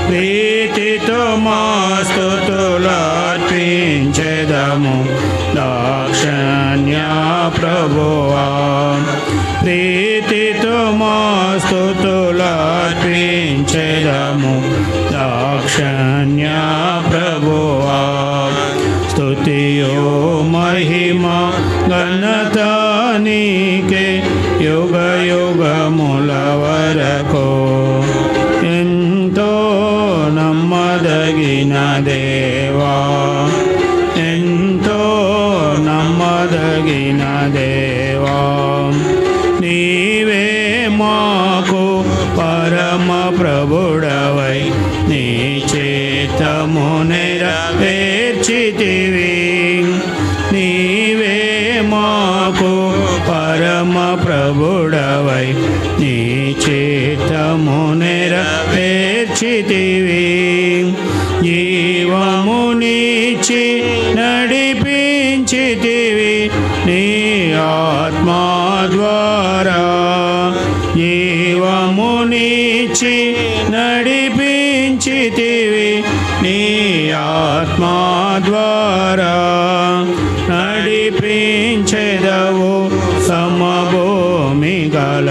ప్రీతితో మా స్తుతులర్పించెదము దాక్షిణ్య ప్రభువా. ప్రీతితో మా స్తుతులర్పించెదము దాక్షిణ్య ప్రభువా. స్తుతియో మహిమ ఘనత నీకే యుగ యుగముల వరకు. ఎంతో నమ్మదగిన దేవా, ఎంతో నమ్మదగిన దేవా. నీవే మాకు పరమ ప్రభుడవై నీ చిత్తము నెరవేర్చితివి. నీవే మాకు పరమ ప్రభుడవై నీ చిత్తము నెరవేర్చితివి. జీవమునిచ్చి నడిపించితివి నీ ఆత్మా ద్వారా. జీవమునిచ్చి నడిపించితివి నీ ఆత్మా ద్వారా. నడిపించెదవు సమభూమి గల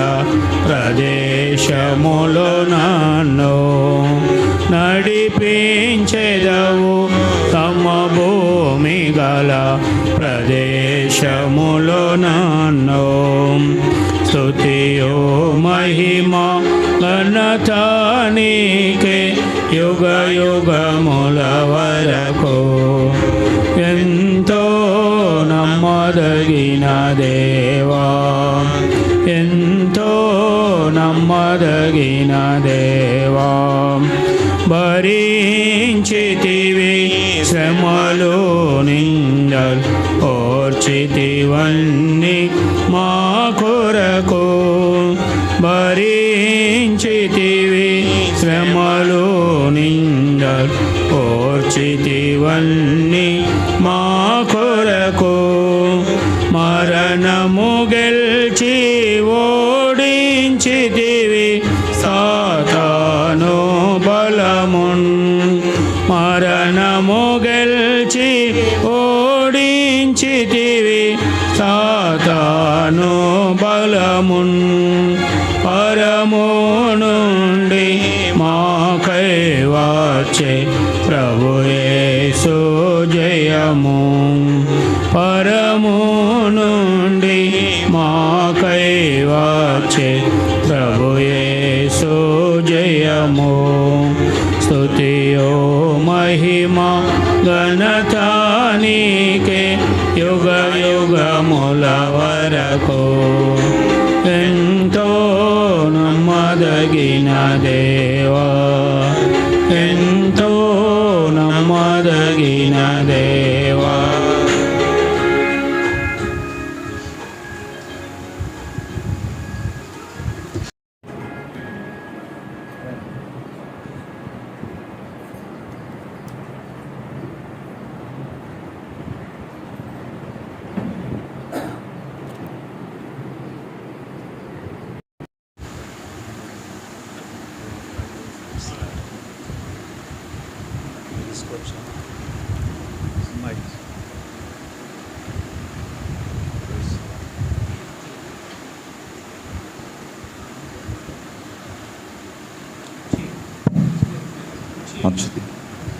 ప్రదేశములో నన్ను. నడిపించెదవు సమభూమి గల ప్రదేశములో నన్ను. స్తుతియో మహిమ ఘనత నీకే యుగ యుగముల వరకు. ఎంతో నమ్మదగిన దేవా, ఎంతో నమ్మదగిన దేవా. భరించితివి శ్రమలు నిందలు ఓర్చితివన్నీ మా కొరకు. భరించితివి శ్రమలు నిందలు ఓర్చితివన్నీ మా కొరకు. మరణము గెల్చి ఓడించితివి సాతాను బలమున్. మరణము గెల్చి ఓడించితివి సాతాను బలమున్. పరము నుండి మాకై వచ్చే ప్రభు యేసు జయము. పరము నుండి మాకై వచ్చే ప్రభు యేసు జయము. స్తుతియో మహిమ ఘనత నీకే యుగ యుగముల వరకు. ఎంతో నమ్మదగిన దేవా, ఎంతో నమ్మదగిన దేవా.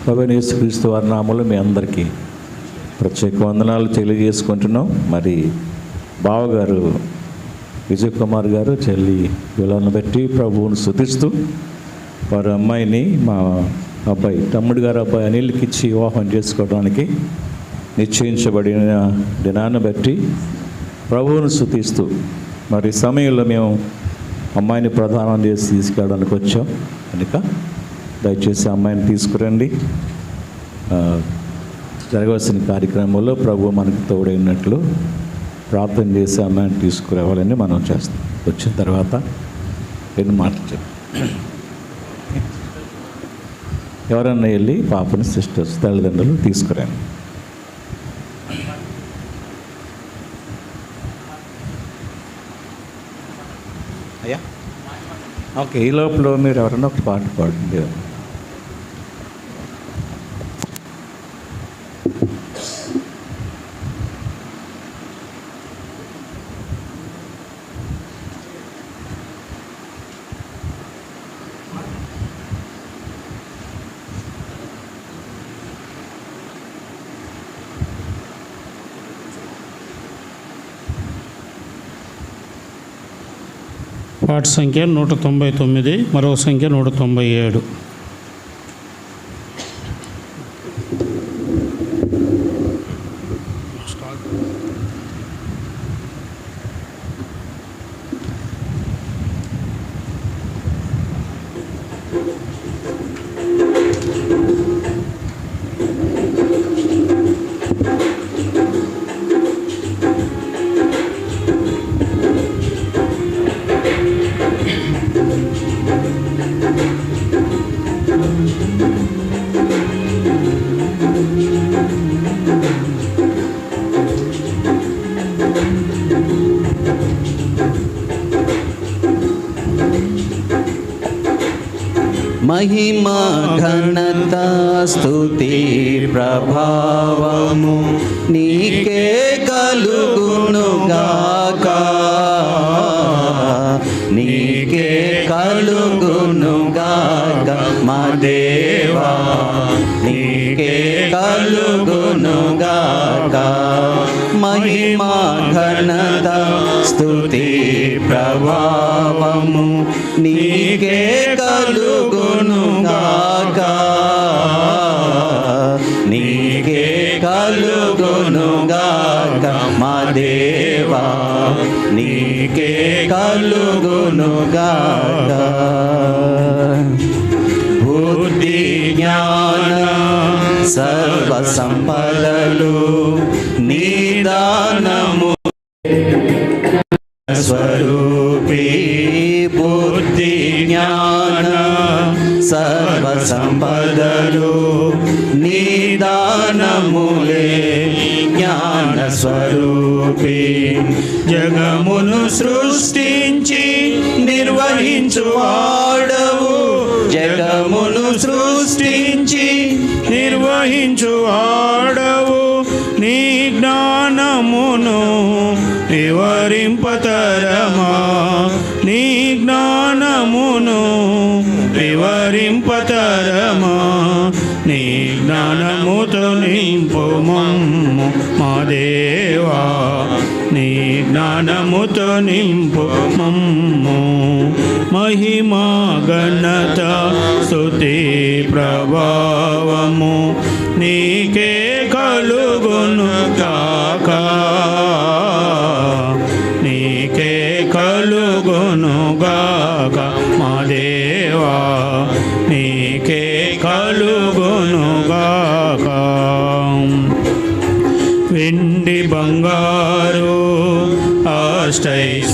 ప్రభువైన యేసుక్రీస్తు వారి నామములో మీ అందరికీ ప్రత్యేక వందనాలు తెలియజేసుకుంటున్నాం. మరి బావగారు విజయ్ కుమార్ గారు చెల్లి వీళ్ళని బట్టి ప్రభువును స్తుతిస్తూ వారి అమ్మాయిని మా అబ్బాయి తమ్ముడు గారు అబ్బాయి అనిల్కి ఇచ్చి వివాహం చేసుకోవడానికి నిశ్చయించబడిన దినాన్ని బట్టి ప్రభువును స్తుతిస్తూ మరి సమయంలో మేము అమ్మాయిని ప్రదానం చేసి తీసుకెళ్ళడానికి వచ్చాం కనుక దయచేసి అమ్మాయిని తీసుకురండి. జరగవలసిన కార్యక్రమంలో ప్రభు మనకు తోడైనట్లు ప్రార్థన చేసి అమ్మాయిని తీసుకురావాలని మనం చేస్తాం. వచ్చిన తర్వాత ఎన్ని మాటలు చెప్పి ఎవరన్నా వెళ్ళి పాపని సిస్టర్స్ తల్లిదండ్రులు తీసుకురండి. అయ్యా ఓకే, ఈ లోపల మీరు ఎవరన్నా ఒక పాట పాడండి. పాట సంఖ్య 199, మరో సంఖ్య 197. మహిమా ఘనత స్తుతి ప్రభావము నీకే కలుగునుగాక, నీకే కలుగునుగాక మా దేవా, నీకే కలుగునుగాక. మహిమా ఘనత స్తుతి ప్రభావము నీకే కలుగునుగాక, నీకే కలుగునుగాక మా దేవా, నీకే కలుగునుగాక. బుద్ధి జ్ఞాన సర్వ సంపదలు నిదానము స్వరూపీ, బుద్ధి జ్ఞాన సర్వ సంపదలు నిదానములే జ్ఞాన స్వరూపీ. జగమును సృష్టించి నిర్వహించువాడవు, జగమును సృష్టించి నిర్వహించువాడవు, నీ జ్ఞానమును వివరింపతరమా, నీ జ్ఞానమును వివరింపతరమా. నీ జ్ఞానముతో నింపు మమ్ము మా దేవా, నీ జ్ఞానముతో నింపు మమ్ము. మహిమా ఘనత స్తుతి ప్రభావము నీకే కలుగును గాక, నీకే కలుగును గాక మా దేవా, నీకే కలుగును గాక. వెండి బంగారు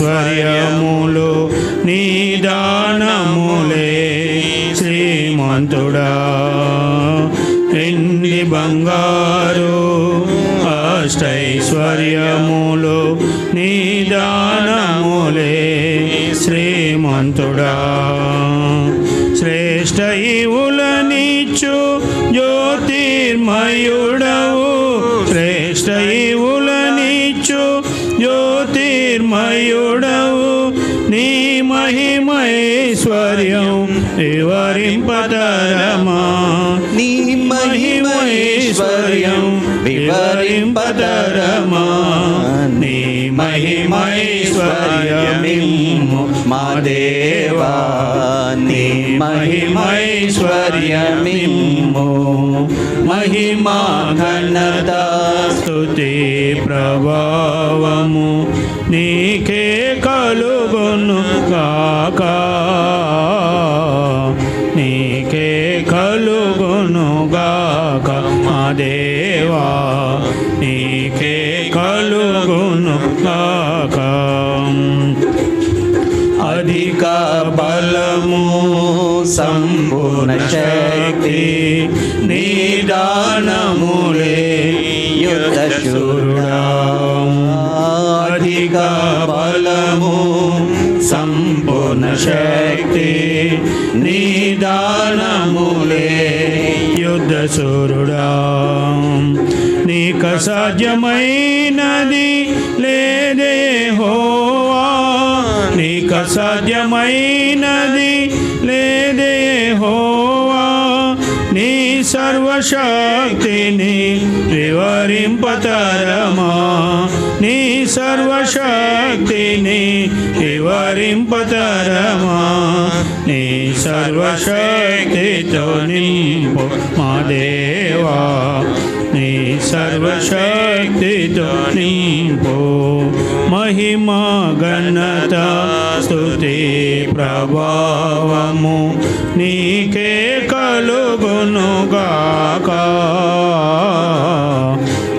అష్టైశ్వర్యములు నిదానములే శ్రీమంతుడా, వెండి బంగారు అష్టైశ్వర్యములు నిదానములే శ్రీమంతుడా. శ్రేష్ఠ ఈవులనిచ్చు జ్యోతిర్మయుడవు, శ్రేష్ఠ ఈవులనిచ్చు జ్యోతిర్మయుడవు, నీ మహిమైశ్వర్యం వివరింపతరమా, నీ మహిమైశ్వర్యం వివరింపతరమా. నీ మహిమైశ్వర్యమిమ్ము మా దేవా, నీ మహిమైశ్వర్యమిమ్ము. మహిమా ఘనత స్తుతి ప్రభావము నీకే కలుగును గాక, నీకే కలుగును గాక మా దేవా, నీకే కలుగును గాక. అధిక బలము సంపూర్ణ శక్తి నిదానములే యుద్ధశూరుడా, అధిక బలము సంపూర్ణ శక్తి నిదానములే యుద్ధశూరుడా. నీకు అసాధ్యమైనది లేదే యెహోవా, నీకు అసాధ్యమైనది లేదే యెహోవా, నీ సర్వశక్తిని వివరింపతరమా, నీ సర్వశక్తిని వివరింపతరమా, నీ సర్వశక్తితో నింపు మా దేవా, నీ సర్వశక్తితో నింపు. మహిమా ఘనత స్తుతి ప్రభావము నీకే కలుగునుగాక,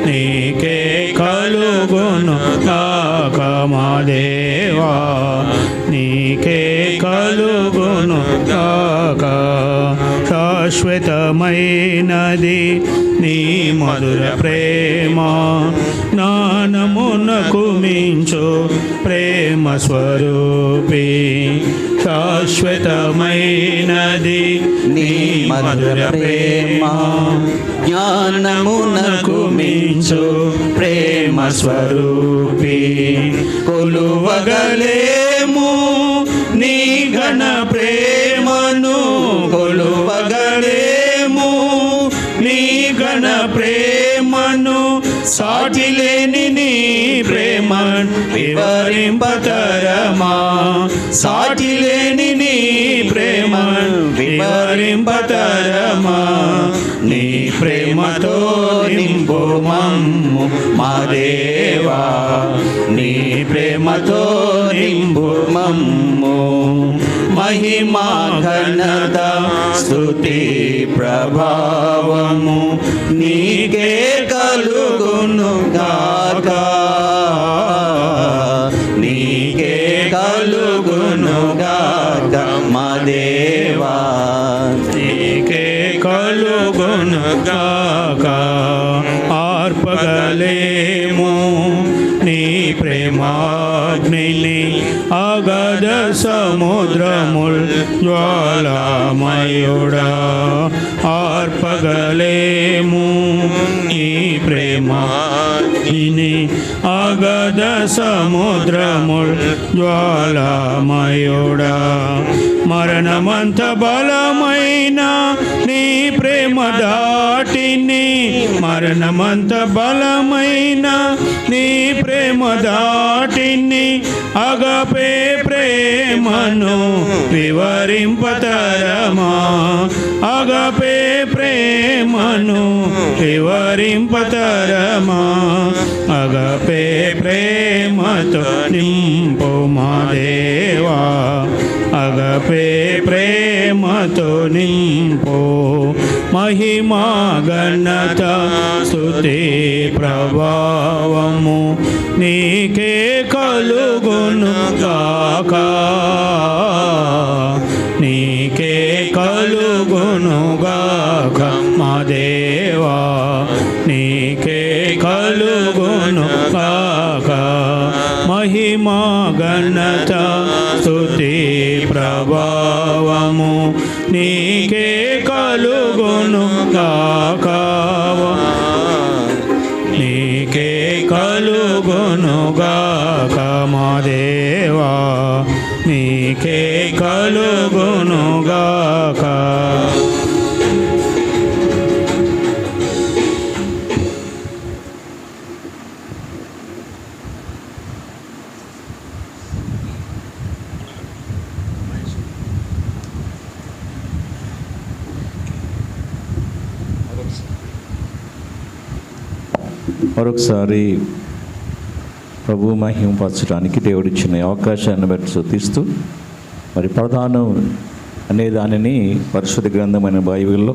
నీకే కలుగునుగాక మా దేవా, నీకే కలుగునుగాక. శాశ్వతమైనది నీ మధుర ప్రేమ, జ్ఞానమునకు మించు ప్రేమ స్వరూపి. శాశ్వతమైనది నీ మధుర ప్రేమ, జ్ఞానమునకు మించు ప్రేమ స్వరూపి. కొలువగలేము నీ ఘన ప్రేమను, కొలువగలేము నీ ఘన ప్రేమను. సాటిలేని నీ ప్రేమ వివరింపతరమా, సాటిలేని నీ ప్రేమ వివరింపతరమా. నీ ప్రేమతో నింపు మమ్ము మా దేవా, నీ ప్రేమతో నింపు మమ్ము. మహిమా ఘనత స్తుతి ప్రభావము నీకే కలుగునుగాక, నీకే కలుగునుగాక మా దేవా, నీకే కలుగునుగాక. ఆర్పగలేము నీ ప్రేమాగ్నిని, అగధ సముద్రముల్ జ్వాలామయుడా. ఆర్పగలేము నీ ప్రేమాగ్నిని, అగధ సముద్రముల్ జ్వాలామయుడా. మరణమంత బలమైన నీ ప్రేమ దాటిని, మరణమంత బలమైన నీ ప్రేమ దాటిని. అగపే ప్రేమను వివరింపతరమా, అగపే ప్రేమను వివరింపతరమా. అగపే ప్రేమతో నింపు మా దేవా, అగపే ప్రేమతో నింపు. మహిమా ఘనత స్తుతి ప్రభావము నీకే కలుగునుగాక, నీకే కలుగునుగాక మా దేవా, నీకే కలుగునుగాక. మహిమా ఘనత స్తుతి ప్రభావము నీకే కలుగునుగాక, నీకే కలుగునుగాక మా దేవా, నీకే కలుగునుగాక. మరొకసారి ప్రభు మహిమపరచడానికి దేవుడిచ్చిన అవకాశాన్ని బట్టి స్తుతిస్తూ, మరి ప్రధానం అనే దానిని పరిశుద్ధ గ్రంథమైన బైబిల్లో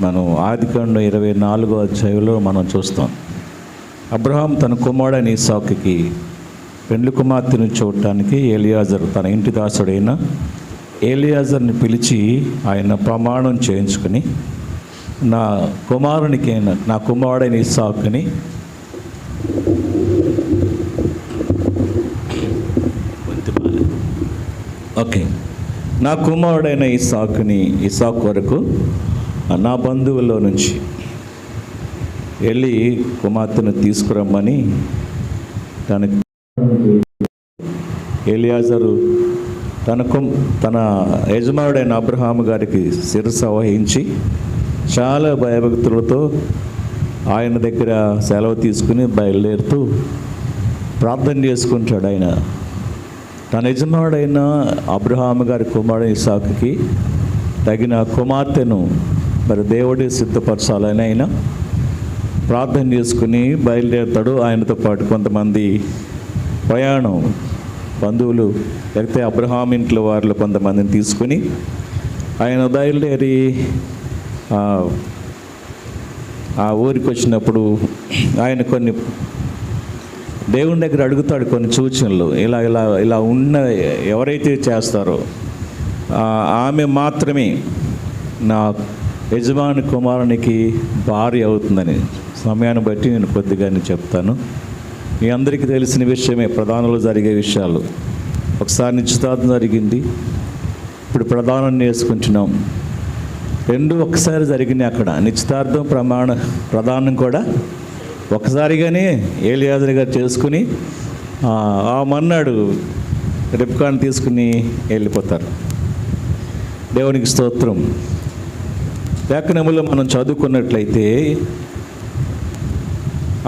మనం ఆదికాండం 24వ అధ్యాయంలో మనం చూస్తాం. అబ్రహాం తన కుమారుడైన ఇస్సాకుకి పెండ్లి కుమార్తెను చూడటానికి ఎలియాజరు తన ఇంటి దాసుడైన ఎలియాజర్ని పిలిచి ఆయన ప్రమాణం చేయించుకుని, నా కుమారుడైన ఇస్సాకుని నా కుమారుడైన ఇస్సాకు వరకు నా బంధువుల్లో నుంచి వెళ్ళి కుమార్తెను తీసుకురమ్మని తనకి ఎలియాజరు తన యజమానుడైన అబ్రహాము గారికి శిరస్సు వహించి చాలా భయభక్తులతో ఆయన దగ్గర సెలవు తీసుకుని బయలుదేరుతూ ప్రార్థన చేసుకుంటాడు. ఆయన తన యజమానుడైన అబ్రహాము గారి కుమారుడు ఇస్సాకుకి తగిన కుమార్తెను మరి దేవుడే సిద్ధపరచాలని ఆయన ప్రార్థన చేసుకుని బయలుదేరుతాడు. ఆయనతో పాటు కొంతమంది ప్రయాణం బంధువులు లేకపోతే అబ్రహాం ఇంట్లో వారిలో కొంతమందిని తీసుకుని ఆయన బయలుదేరి ఆ ఊరికి వచ్చినప్పుడు ఆయన కొన్ని దేవుని దగ్గర అడుగుతాడు కొన్ని సూచనలు. ఇలా ఇలా ఇలా ఉన్న ఎవరైతే చేస్తారో ఆమె మాత్రమే నా యజమాని కుమారునికి భార్య అవుతుందని. సమయాన్ని బట్టి నేను కొద్దిగా చెప్తాను. మీ అందరికీ తెలిసిన విషయమే, ప్రధానంలో జరిగే విషయాలు. ఒకసారి నిశ్చితార్థం జరిగింది, ఇప్పుడు ప్రధానం చేసుకుంటున్నాం. రెండు ఒకసారి జరిగినాయి. అక్కడ నిశ్చితార్థం ప్రధానం కూడా ఒకసారిగానే ఏలియాజరు గారు చేసుకుని ఆ మన్నాడు రెబ్కాను తీసుకుని వెళ్ళిపోతారు. దేవునికి స్తోత్రం. లేఖనములో మనం చదువుకున్నట్లయితే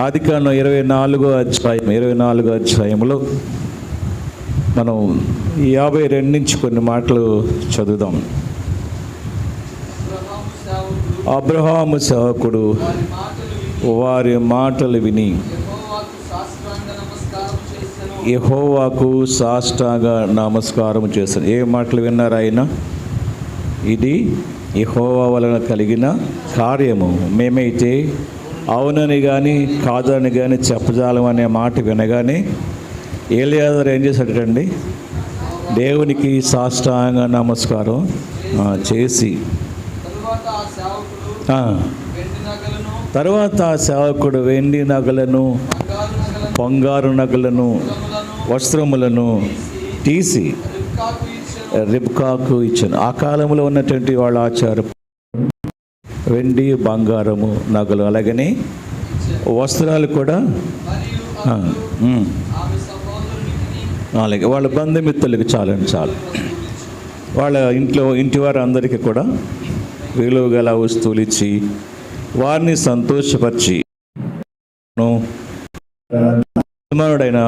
ఆదికాండం 24వ అధ్యాయంలో మనం 52 నుంచి కొన్ని మాటలు చదువుదాం. అబ్రహాము సేవకుడు వారి మాటలు విని యెహోవాకు సాష్టాంగ నమస్కారం చేశాను. ఏ మాటలు విన్నారు ఆయన? ఇది యెహోవా వలన కలిగిన కార్యము, మేమైతే అవునని కానీ కాదని కానీ చెప్పజాలం అనే మాట వినగానే ఏలియాజరు ఏం చేశాడండి? దేవునికి సాష్టాంగ నమస్కారం చేసి తర్వాత ఆ సేవకుడు వెండి నగలను, బంగారు నగలను, వస్త్రములను తీసి రిబ్కాకు ఇచ్చాను. ఆ కాలంలో ఉన్నటువంటి వాళ్ళ ఆచారం వెండి బంగారము నగలు అలాగనే వస్త్రాలు కూడా అలాగే వాళ్ళ బంధుమిత్రులకు చాలు వాళ్ళ ఇంటి వారు అందరికీ కూడా విలువ గల వస్తువులు ఇచ్చి వారిని సంతోషపరిచి యజమానుడైన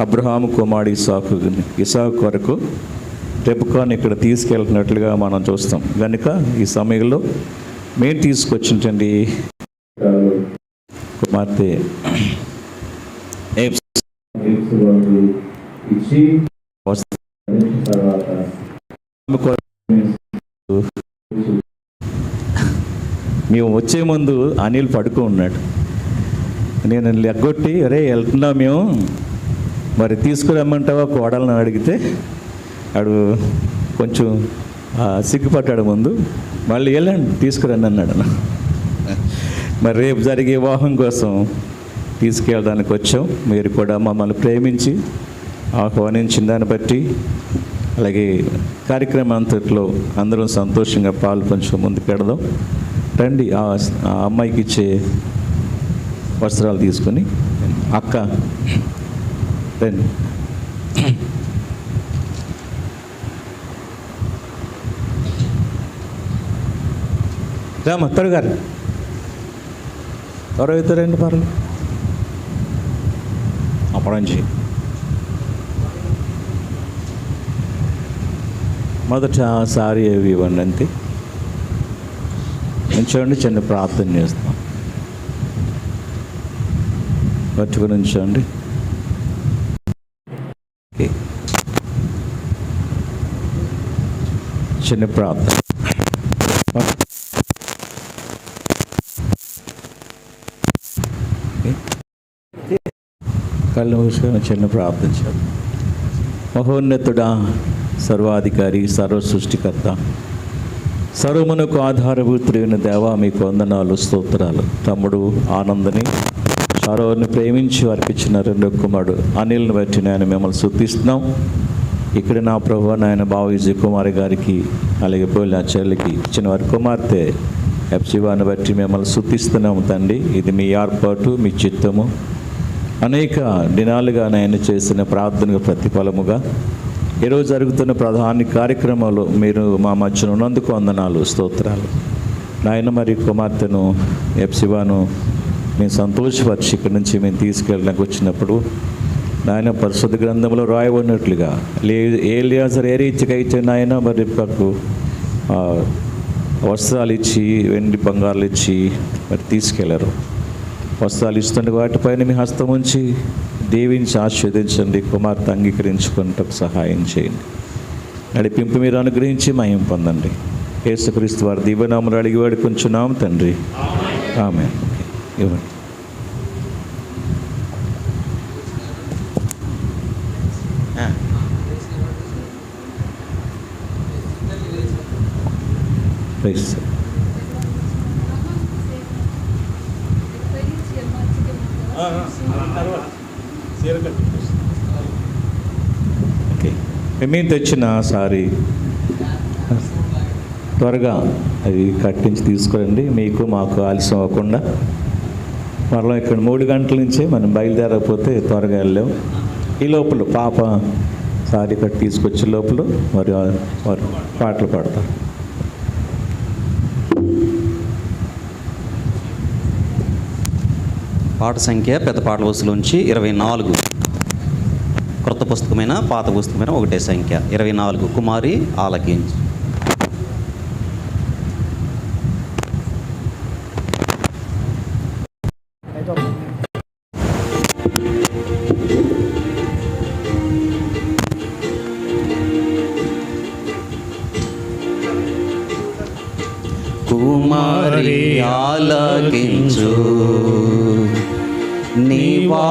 అబ్రహాము కుమారుడు ఇస్సాకు కొరకు రెబ్కాను ఇక్కడ తీసుకెళ్తున్నట్లుగా మనం చూస్తాం. కనుక ఈ సమయంలో మేము తీసుకొచ్చింటండి కుమార్తె మేము వచ్చే ముందు అనిల్ పడుకో ఉన్నాడు. నేను లెగ్గొట్టి అరే వెళ్తున్నా మేము, మరి తీసుకురమ్మంటావా కోడలను అడిగితే ఆడు కొంచెం సిగ్గుపడ్డాడు ముందు. మళ్ళీ వెళ్ళండి తీసుకురండి అన్నాడు. మరి రేపు జరిగే వివాహం కోసం తీసుకెళ్ళడానికి వచ్చాం. మీరు కూడా మమ్మల్ని ప్రేమించి ఆహ్వానించిన దాన్ని బట్టి అలాగే కార్యక్రమం అంతట్లో అందరం సంతోషంగా పాలు పంచుకొని ముందుకు పెడదాం. రండి ఆ అమ్మాయికి ఇచ్చే వస్త్రాలు తీసుకొని అక్క రండి. రామ త్వరగారు ఎవరైతారండి పర్లేదు అప్పడం చేయి. మొదట సారీ అవి ఇవ్వండి అంతే. ఉంచండి, చిన్న ప్రార్థన చేస్తాం. పట్టుకుని ఉంచండి. చిన్న ప్రార్థన. కళ్ళు మూసుకొని చిన్న ప్రార్థన చేద్దాం. మహోన్నతుడా, సర్వాధికారి, సర్వ సృష్టికర్త, సర్వమునకు ఆధారభూతుడైన దేవా, మీకు వందనాలు, స్తోత్రాలు. తమ్ముడు ఆనందని షారోని ప్రేమించి అర్పించిన రెండో కుమారుడు అనిల్ని బట్టి నేను మిమ్మల్ని స్తుతిస్తున్నాం. ఇక్కడ నా ప్రభు నాయన బావిజీ కుమారి గారికి అలాగే పోలి నా చెల్లికి ఇచ్చిన వారి కుమార్తె ఎఫ్సివాని బట్టి మిమ్మల్ని స్తుతిస్తున్నాము తండ్రి. ఇది మీ ఏర్పాటు, మీ చిత్తము. అనేక దినాలుగా నేను చేసిన ప్రార్థనకు ప్రతిఫలముగా ఈరోజు జరుగుతున్న ప్రధాన కార్యక్రమాలు మీరు మా మధ్యన ఉన్నందుకు వందనాలు, స్తోత్రాలు. నాయన మరి కుమార్తెను ఎప్సిబాను మేము సంతోషపరిచి ఇక్కడి నుంచి మేము తీసుకెళ్ళడానికి వచ్చినప్పుడు నాయన పరిశుద్ధ గ్రంథంలో రాయబడినట్లుగా ఏలియాజరు ఏ రీతిగా అయితే నాయన మరి రిబ్కాకు వస్త్రాలు ఇచ్చి వెండి బంగారాలు ఇచ్చి మరి తీసుకెళ్లారు. వస్త్రాలు ఇస్తుంటే వాటిపైన మీ హస్తం ఉంచి దీవించి ఆశీర్వదించండి. కుమార్తె అంగీకరించుకున్నట్టు సహాయం చేయండి. నడిపింపు మీరు అనుగ్రహించి మహిమ పొందండి. యేసుక్రీస్తు వారి దీవెనామములు అడిగి వేడుకొంచున్నాం తండ్రి, ఆమేన్. ఇవ్వండి. ఓకే, మేము తెచ్చిన సారీ త్వరగా అది కట్టించి తీసుకురండి. మీకు మాకు ఆలస్యం అవ్వకుండా. మరలా ఇక్కడ 3 గంటల నుంచే మనం బయలుదేరకపోతే త్వరగా వెళ్ళాం. ఈ లోపల పాప సారీ కట్టి తీసుకొచ్చే లోపల మరి వారు పాటలు పాడతారు. పాట సంఖ్య పెద్ద పాటల వస్తులోంచి 24. క్రొత్త పుస్తకమైన పాత పుస్తకమైన ఒకటే సంఖ్య 24. కుమారి ఆలకించు. కుమారి ఆలకించు, నీవాలోచించి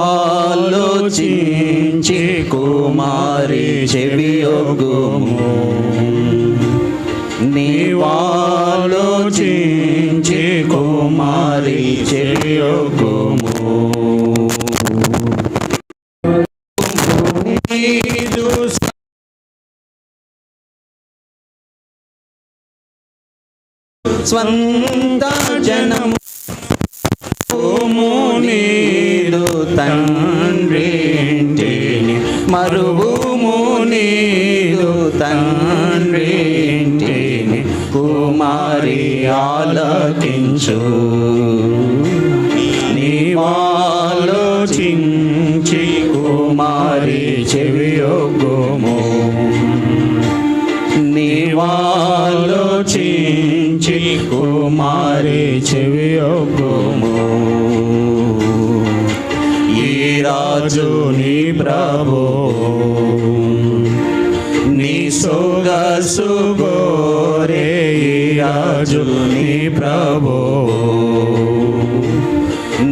కుమారి చెవియొగ్గుము, నీవాలోచించి కుమారి చెవియొగ్గుము. స్వంత జనము నీదు తండ్రింటిని, మరువుము నీదు తండ్రింటిని. కుమారి ఆలకించు, నీవాలోచించి కుమారి చెవియొగ్గుము, నీవాలోచించి కుమారి చెవియొగ్గుము. ఈ రాజు నీ ప్రభు, నీ సొగసు గోరే. ఈ రాజు నీ ప్రభు,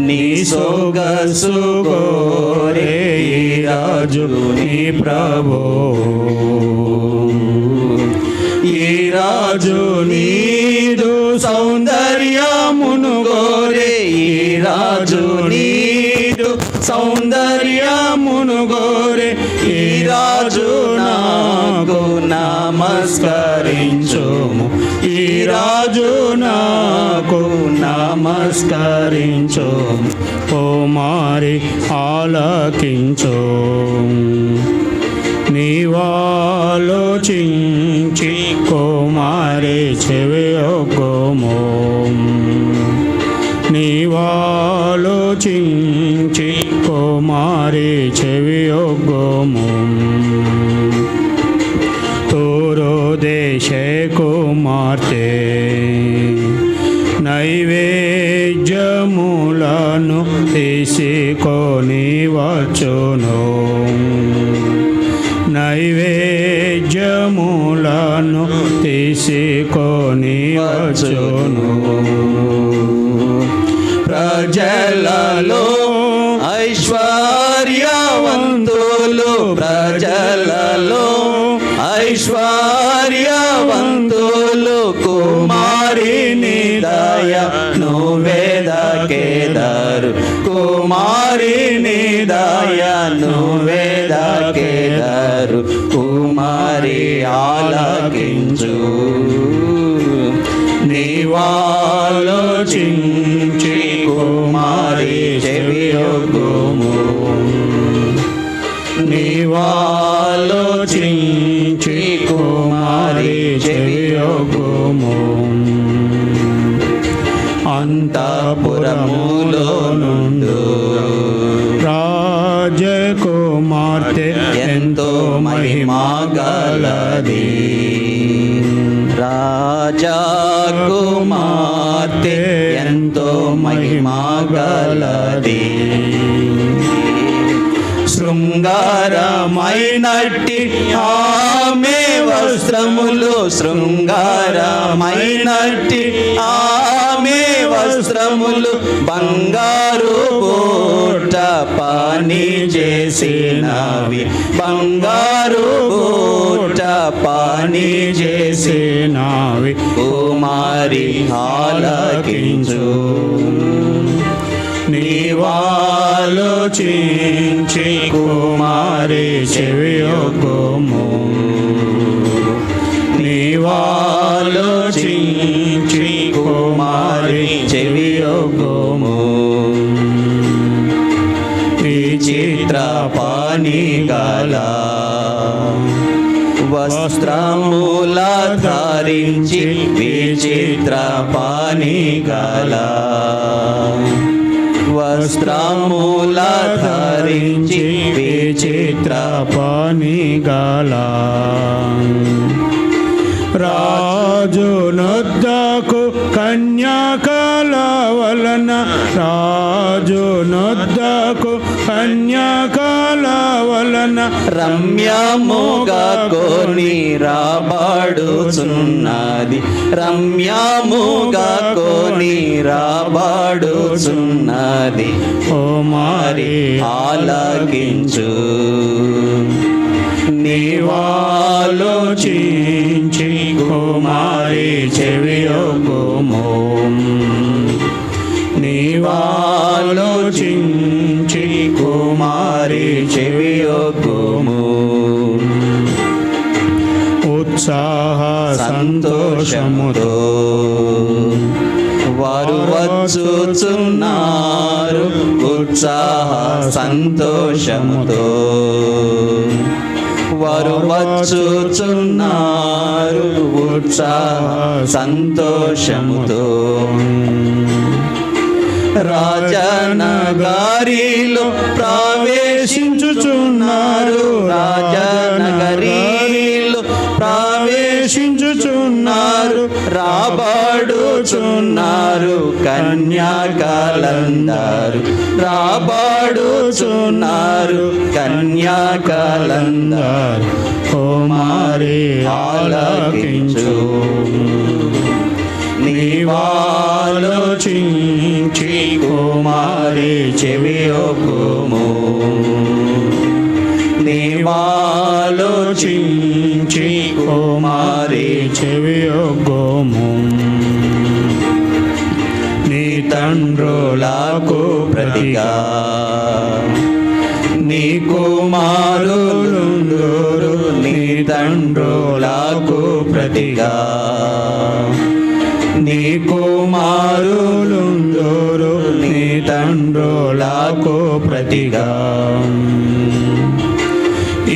నీ సొగసు గోరే. ఈ రాజు నీ ప్రభు, ఈ రాజు నీదు సౌందర్యమును గోరే. ఈ రాజు నీదు సౌందర్యమును గోరే. ఈ రాజు నాకు నమస్కరించుము, ఈ రాజు నాకు నమస్కరించుము. కుమారి ఆలకించు, నీవాలోచించి కుమారి చెవియొగ్గుము, నీవాలోచించి కుమారి చెవియొగ్గుము. తూరు దేశ కుమార్తె నైవేద్యములను తీసుకొని వచ్చును, నైవేద్యములను తీసుకొని వచ్చును. ప్రజలలో ఐశ్వర్యవంతులు, ప్రజలలో ఐశ్వర్యవంతులు. కుమారిని దయ నువ్వేదకేదారు, కుమారిని దయ నువ్వేదకేదారు. కుమారి ఆలకించు, నీవాలోచించి కుమారి చెవియొగ్గుము, నీవాలోచించి కుమారి చెవియొగ్గుము. అంతఃపురములో నుండు రాజకుమార్తె ఎంతో మహిమా గలది. రాజకుమార్తె ఎంతో మహిమా గలది. శృంగారమైనట్టి ఆమె వస్త్రములు, శృంగారమైనట్టి ఆమె వస్త్రములు బంగారు బూట పని చేసినవి, బంగారు బూట పని చేసినవి. కుమారి ఆలకించు, నీవాలోచించి కుమారి చెవియొగ్గుము, నీవాలోచించి కుమారి చెవియొగ్గుము. విచిత్ర పని గల వస్త్రముల ధరించి, విచిత్ర పని గల వస్త్రముల ధరించి, విచిత్ర పని గల రాజునొద్దకు కన్యకల వలన, రాజునొద్దకు కన్యకల వలన రమ్యముగా కొని రాబడుచున్నది, రమ్యముగా కొని రాబడుచున్నది. కుమారి ఆలకించు, నీవాలోచించి కుమారి చెవియొగ్గుము, నీవాలోచించి కుమారి చెవియొగ్గుము. ఉత్సాహ సంతోషముతో వారు వచ్చుచున్నారు, ఉత్సాహ సంతోషముతో వారు వచ్చుచున్నారు, ఉత్సాహ సంతోషముతో. రాజనగరిలో ప్రవేశించుచున్నారు, రాజనగరిలో ప్రవేశించుచున్నారు, రాబడుచున్నారు కన్యకలందరు, రాబడుచున్నారు కన్యకలందరు. కుమారి ఆలకించు, నీవాలోచించి కుమారి చెవియొగ్గుము, నీవాలోచించి కుమారి చెవియొగ్గుము. నీ తండ్రులకు ప్రతిగా నీ కుమారులుందురు, నీ తండ్రులకు ప్రతిగా నీ కుమారులుందురు, నీ తండ్రులకు ప్రతిగా.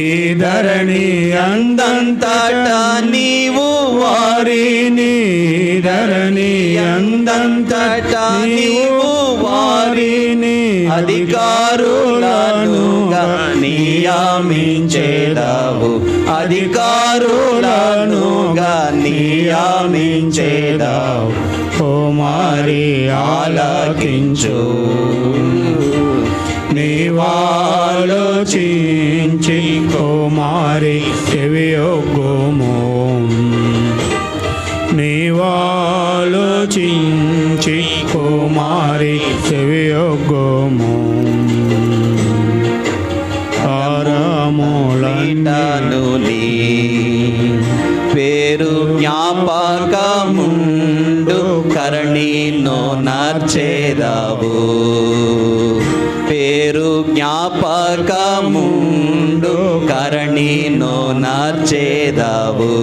ఈ ధరణి అందంతట నీవు వారిని, ధరణి అందంతట నీవు వారిని అధికారులనుగా నియమించేదావు, అధికారులనుగా నియమించేదావు. కుమారి ఆలకించు, నీవాలోచించి కుమారి చెవియొగ్గుము, నీవాలోచించి కుమారి చెవియొగ్గుము. తారములంటను నీ పేరు జ్ఞాపకముండు, కరణిను నర్చేదావు, పేరు జ్ఞాపకముండు, కరణిను నర్చేదావు.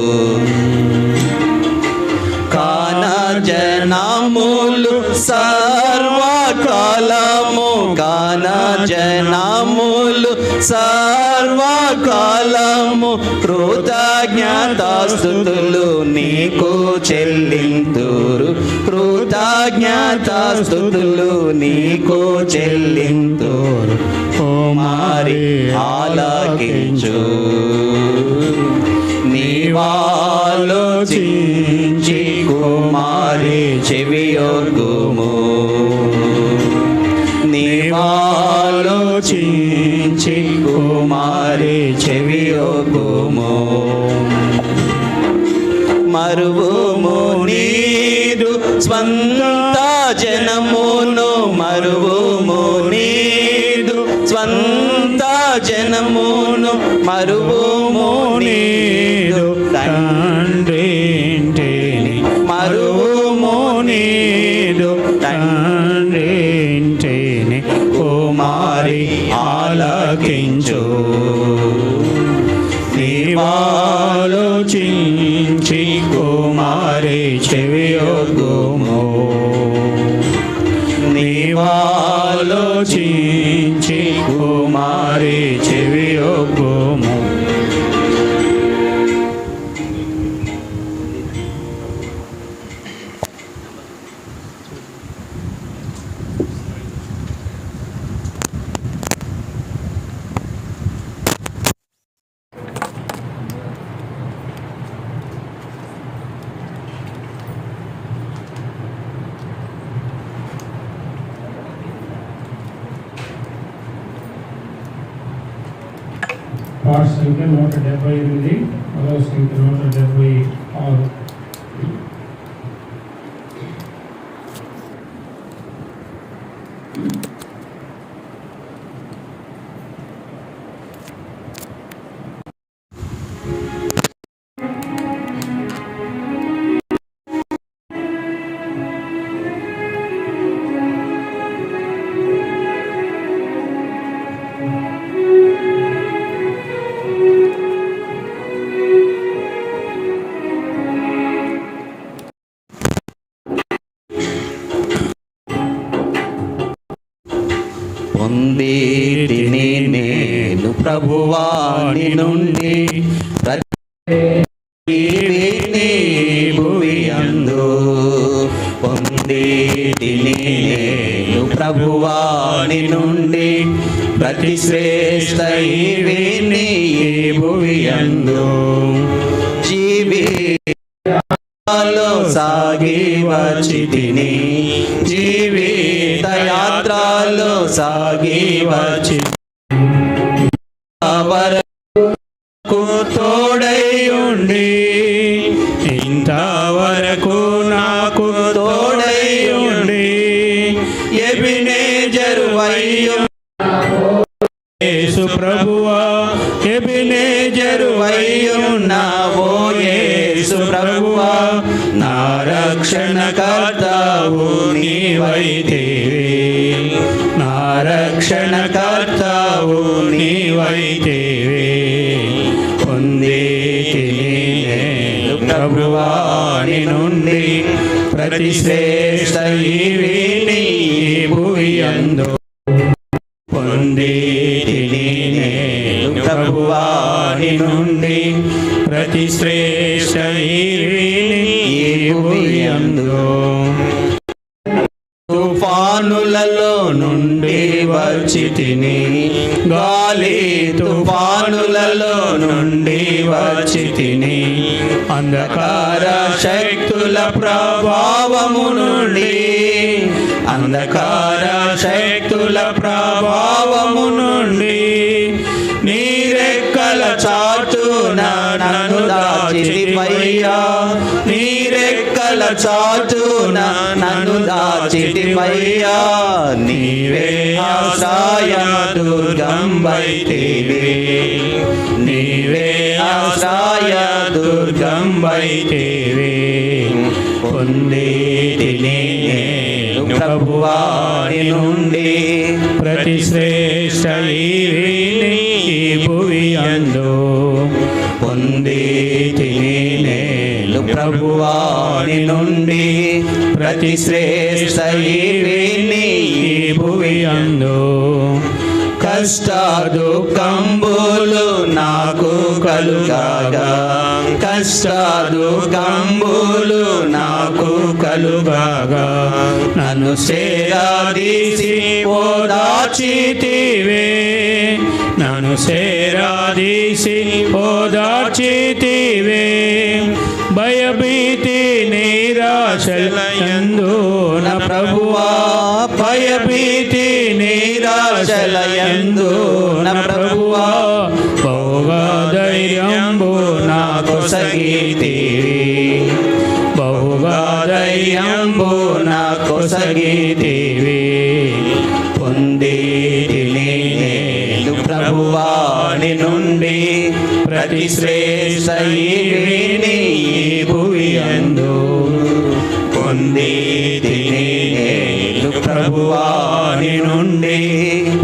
కాన జనములు సర్వకాలము, కాన జనములు సర్వకాలము కృతజ్ఞతాస్తుతులు నీకు చెల్లింతురు, కృతజ్ఞతాస్తుతులు కృతజ్ఞత స్థుతులు నీకు చెల్లింతు కుమారి ఆలకించు. నీవాలోచించి కుమారి చెవియొగ్గుము. నీవాలోచించి కుమారి చెవియొగ్గుము. మరువుము నీదు స్వంత జనమును, మరువుము నీదు స్వంత జనమును, మరువుము నీదు తండ్రింటిని, మరువుము నీదు తండ్రింటిని కుమారి ఆలకించు. నీవాలోచించి కుమారి చెవియొగ్గుము. నీవాలోచించి కుమారి చెవియొగ్గుము. పార్ట్ సంఖ్య 178, పదవ సంఖ్య 176. పొందితిని నేను ప్రభువాని నుండి ప్రతి భువియందు. పొందితిని నేను ప్రభువాని నుండి ప్రతి శ్రేష్ఠ ఈవిని భువియందు. జీవితాలో సాగి వచ్చితిని, జీవిత యాత్రలో సాగి వచ్చి వరకు తోడై ఉండి, ఇంతవరకు నాకు తోడై ఉండి ఎబినేజరు వయ్యు యేసు ప్రభువా, ఎబినేజరు వయ్యున్నావో యేసు ప్రభువా. నా రక్షణకర్తవు నీవైతివి, నా రక్షణకర్తవు నీవైతివి. పొందితిని నేను ప్రభువాని నుండి ప్రతి శ్రేష్ఠ ఈవిని భువియందు. పొందితిని నేను ప్రభువాని నుండి ప్రతి శ్రేష్ఠ ఈవిని భువియందు. తుఫానులలో నుండి వచ్చితిని, గాలి తుఫానులలో నుండి వచ్చితిని. అంధకార శక్తుల ప్రభావము నుండి, అంధకార శక్తుల ప్రభావము నుండి నీరెక్కల చాటున నన్ను దాచితివయ్యా. నీరెక్కల చాటున నన్ను దాచితివయ్యా. నీవే ఆశ్రయ దుర్గంబైతివి, నీవే ఆశ్రయ దుర్గంబైతివి. పొందితిని నేను ప్రభువాని నుండి ప్రతి శ్రేష్ఠ ఈవిని భువియందు. పొందితిని నేను ప్రభువాని నుండి ప్రతి శ్రేష్ఠ ఈవిని భువియందు. కష్ట దుఃఖంబులు నాకు కలుగాగా, కష్ట దుఃఖంబులు నాకు కలుగాగా, నన్ను సేరాదీసి ఓదార్చితివే, నన్ను సేరాదీసి ఓదార్చితివే. భయభీతి నిరాశలయందు నా ప్రభువా, భయభీతి నిరాశలయందు నా ప్రభువా, బహుగా ధైర్యంబు నాకు కొసగితివి, బహుగా ధైర్యంబు నాకు సగితివి. పొందితిని నేను ప్రభువాని నుండి ప్రతి శ్రేష్ఠ ఈవిని ఈ భువి యందు. పొందితిని నేను ప్రభువాని నుండి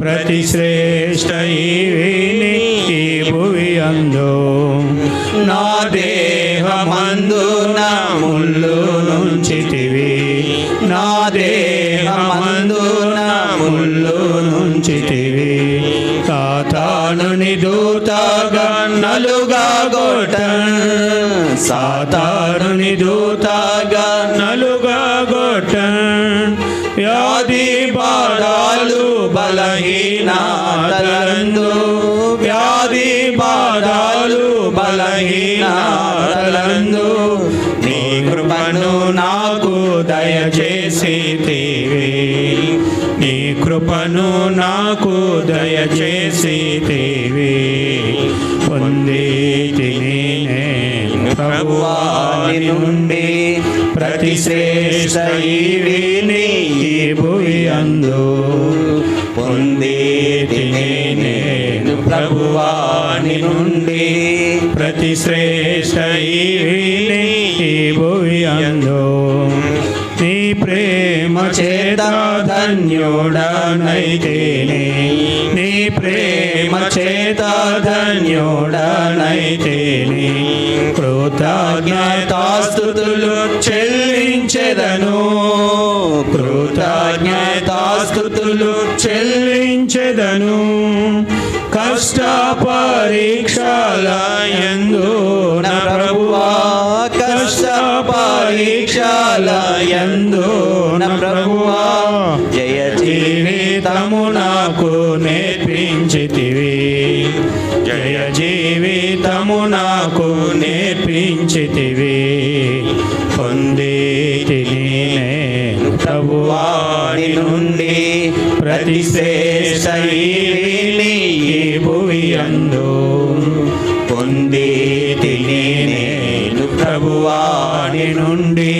ప్రతి శ్రేష్ఠ ఈవిని ఈ భువి యందు. నా దేహమందున ముళ్ళు నుంచితివి, నా దేహమందున ముళ్ళు నుంచితివి. సాతానుని దూతగా నలుగా గొట్ట, సాతానుని దూతగా నలుగా గొట్ట. వ్యాధి బాధలు బలహీనతలందు, వ్యాధి బాధలు బలహీనతలందు నీ కృపను నాకు దయచేసితివి, నీ కృపను నాకు దయచేసితివి. పొందితిని నేను ప్రభువాని నుండి ప్రతి శ్రేష్ఠ ఈవిని ఈ భువి యందు. పొందితిని నేను ప్రభువాని నుండి ప్రతి శ్రేష్ఠ ఈవిని ఈ భువి యందు. నీ ప్రేమ చేత ధన్యుడనైతేనే, నీ ప్రేమ చేత ధన్యుడనైతేనే. కృతజ్ఞతాస్తుతులు చెల్లించెదను, కృతజ్ఞతాస్తుతులు చెల్లించెదను. కష్ట పరీక్షలయందు నా ప్రభువా, కష్ట పరీక్షలయందు నా ప్రభువా, జయ జీవితము నాకు నేర్పించితివి, జయ జీవితము నాకు నేర్పించితివి. పొందితిని నేను ప్రభువాని నుండి ప్రతి శ్రేష్ఠ ఈవిని ఈ భువి యందు. పొందితిని నేను ప్రభువాని నుండి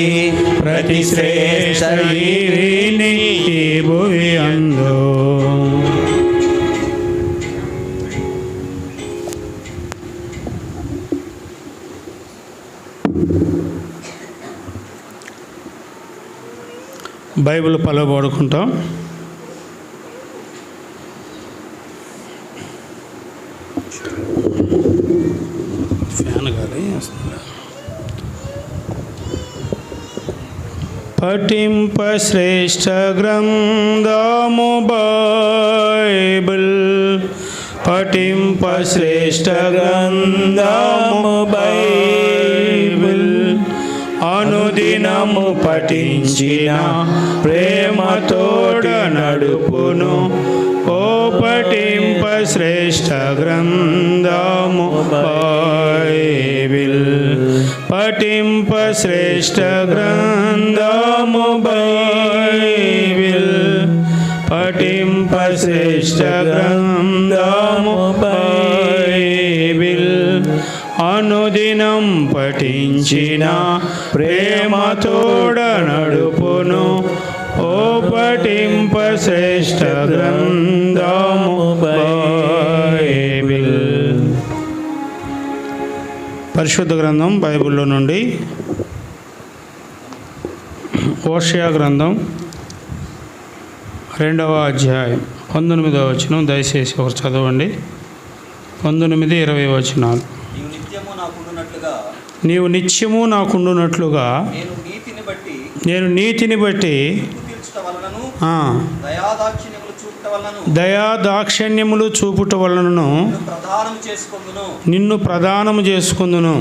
ప్రతి శ్రేష్ఠ ఈవిని ఈ భువి యందు. బైబిల్ పలబడుకుంటాం. ఫ్యాన్ గాలి పఠింప శ్రేష్ఠ గ్రంథము బైబిల్, పఠింప శ్రేష్ఠ గ్రంథము బైబిల్. అనుదినము పఠించిన ప్రేమతోడ నడుపును. ఓ పఠింప శ్రేష్ఠ గ్రంథము బైబిల్, పఠింప శ్రేష్ఠ గ్రంథము బైబిల్, పఠింప శ్రేష్ఠ గ్రంథము బైబిల్. అనుదినం పఠించిన ప్రేమతోడ నడుపును. ఓ పఠింప శ్రేష్ఠ గ్రంథము బైబిల్. పరిశుద్ధ గ్రంథం బైబిల్లో నుండి హోషేయ గ్రంథం 2వ అధ్యాయం 19వ వచనం దయచేసి ఒకరు చదవండి. 19-20 వచనాలు. నీవు నిత్యము నాకుండునట్లుగా నేను నీతిని బట్టి చూపుట వలన దయా దాక్షిణ్యములు చూపుట వలనను ప్రదానం చేసుకొందును. నిన్ను ప్రదానము చేసుకుందును.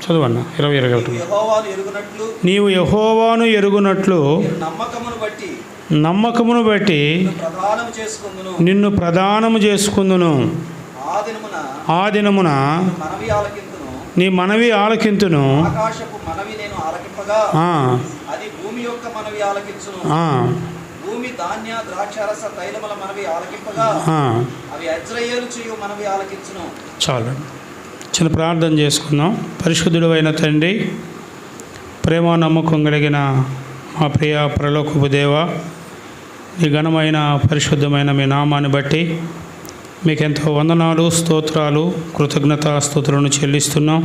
చదవన్న 20-21. యెహోవాను ఎరుగునట్లు నీవు యెహోవాను ఎరుగునట్లు నేను నమ్మకమును బట్టి ప్రదానం చేసుకొందును. నిన్ను ప్రదానము చేసుకుందును. ఆ దినమున మనవి ఆలకింతును. నీ మనవి ఆలకింతును. ఆకాశపు మనవి నేను ఆలకింపగా ఆ, అది భూమి యొక్క మనవి ఆలకించును. ఆ, భూమి ధాన్య ద్రాక్షారస తైలముల మనవి ఆలకింపగా ఆ. అవి యజ్రెయేలు చేయు మనవి ఆలకించును. చాలు. చిన్న ప్రార్థన చేసుకుందాం. పరిశుద్ధుడు అయిన తండ్రి, ప్రేమ నమ్మకం కలిగిన మా ప్రియ పరలోకపు దేవ, నీ ఘనమైన పరిశుద్ధమైన మీ నామాన్ని బట్టి మీకెంతో వందనాలు, స్తోత్రాలు, కృతజ్ఞతాస్తుతులను చెల్లిస్తున్నాం.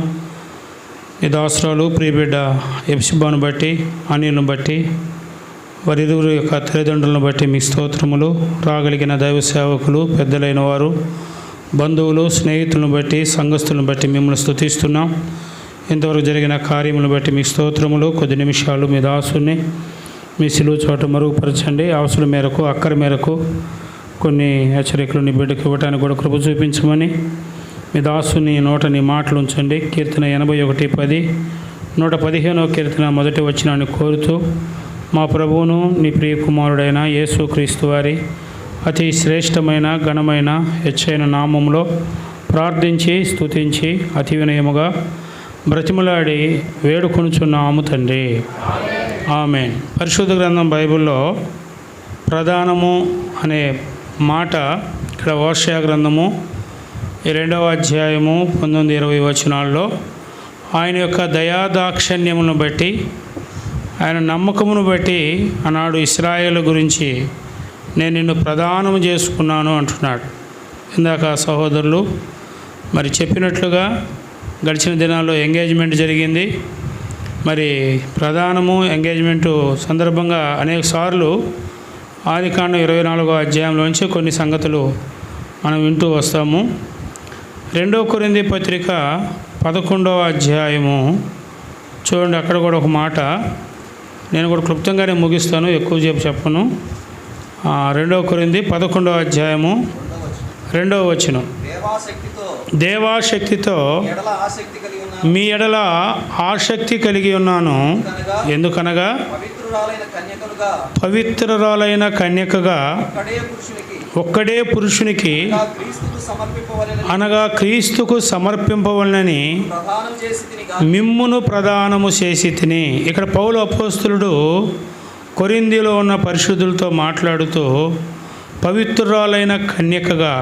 మీ దాసురాలు ప్రియబిడ్డ ఎప్సిబాను బట్టి, అనిల్ను బట్టి, వారిరువురు యొక్క తల్లిదండ్రులను బట్టి మీ స్తోత్రములు. రాగలిగిన దైవ సేవకులు, పెద్దలైన వారు, బంధువులు, స్నేహితులను బట్టి, సంఘస్థులను బట్టి మిమ్మల్ని స్తుతిస్తున్నాం. ఇంతవరకు జరిగిన కార్యములను బట్టి మీ స్తోత్రములు. కొద్ది నిమిషాలు మీ దాసుని మీ సిలువ చోట మరుగుపరచండి. అవసరం మేరకు, అక్కర మేరకు కొన్ని హెచ్చరికలు నీ బిడ్డకు ఇవ్వడానికి కూడా కృప చూపించమని మీ దాసుని నోట నీ మాటలు ఉంచండి. కీర్తన 81:10, 115వ కీర్తన మొదటి వచనాన్ని కోరుతూ మా ప్రభువును నీ ప్రియ కుమారుడైన యేసుక్రీస్తు వారి అతి శ్రేష్టమైన ఘనమైన హెచ్చైన నామంలో ప్రార్థించి స్తుతించి అతి వినయముగా బ్రతిమలాడి వేడుకొనుచున్నాము తండ్రి. ఆమేన్. పరిశుద్ధ గ్రంథం బైబిల్లో ప్రధానము అనే మాట ఇక్కడ హోషేయ గ్రంథము 2వ అధ్యాయము 19-20 వచనాల్లో ఆయన యొక్క దయాదాక్షిణ్యమును బట్టి, ఆయన నమ్మకమును బట్టి ఆనాడు ఇశ్రాయేలు గురించి నేను నిన్ను ప్రదానము చేసుకున్నాను అంటున్నాడు. ఇందాక సహోదరులు మరి చెప్పినట్లుగా గడిచిన దినాల్లో ఎంగేజ్మెంట్ జరిగింది. మరి ప్రధానము ఎంగేజ్మెంటు సందర్భంగా అనేక సార్లు ఆదికాండం 24వ అధ్యాయంలోంచి కొన్ని సంగతులు మనం వింటూ వస్తాము. 2 కొరింథీ పత్రిక 11వ అధ్యాయము చూడండి. అక్కడ కూడా ఒక మాట నేను కూడా క్లుప్తంగానే ముగిస్తాను, ఎక్కువ చెప్పను. 2 కొరింథీ 11వ అధ్యాయము 2వ వచనం. దేవాశక్తితో మీ ఎడల ఆసక్తి కలిగి ఉన్నాను. ఎందుకనగా పవిత్రురాలైన కన్యకగా ఒక్కడే పురుషునికి అనగా క్రీస్తుకు సమర్పింపవలనని మిమ్మును ప్రదానము చేసి తిని. ఇక్కడ పౌలు అపోస్తలుడు కొరింథీలో ఉన్న పరిశుద్ధులతో మాట్లాడుతూ పవిత్రురాలైన కన్యకగా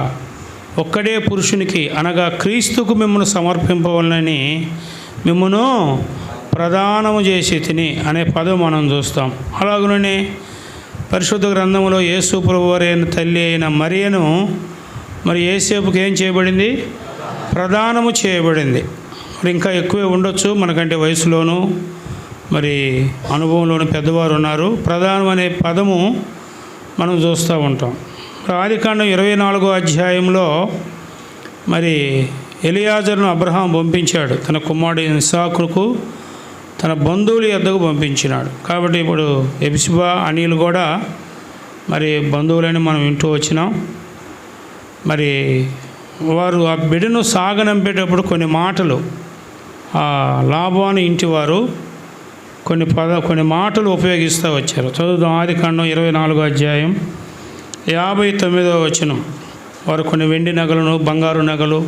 ఒక్కడే పురుషునికి అనగా క్రీస్తుకు మిమ్మను సమర్పింపవలనని మిమ్మను ప్రదానము చేసి తిని అనే పదం మనం చూస్తాం. అలాగనే పరిశుద్ధ గ్రంథంలో యేసు ప్రభువారి అయిన తల్లి అయిన మరియను మరి యేసేపుకి ఏం చేయబడింది? ప్రదానము చేయబడింది. మరి ఇంకా ఎక్కువే ఉండొచ్చు, మనకంటే వయసులోను మరి అనుభవంలోను పెద్దవారు ఉన్నారు. ప్రదానం అనే పదము మనం చూస్తూ ఉంటాం. ఆదికాండం 24వ అధ్యాయంలో మరి ఎలియాజరును అబ్రహాం పంపించాడు. తన కుమారుడు ఇస్సాకుకు తన బంధువుల యొద్దకు పంపించినాడు. కాబట్టి ఇప్పుడు ఎప్సిబా, అనిల్ కూడా మరి బంధువులని మనం వింటూ వచ్చినాం. మరి వారు ఆ బిడ్డను సాగనంపేటప్పుడు కొన్ని మాటలు లాబాను ఇంటివారు కొన్ని మాటలు ఉపయోగిస్తూ వచ్చారు. చదువుదాం. ఆదికాండం 24వ అధ్యాయం 59వ వచనం. వారు కొన్ని వెండి నగలను, బంగారు నగలు,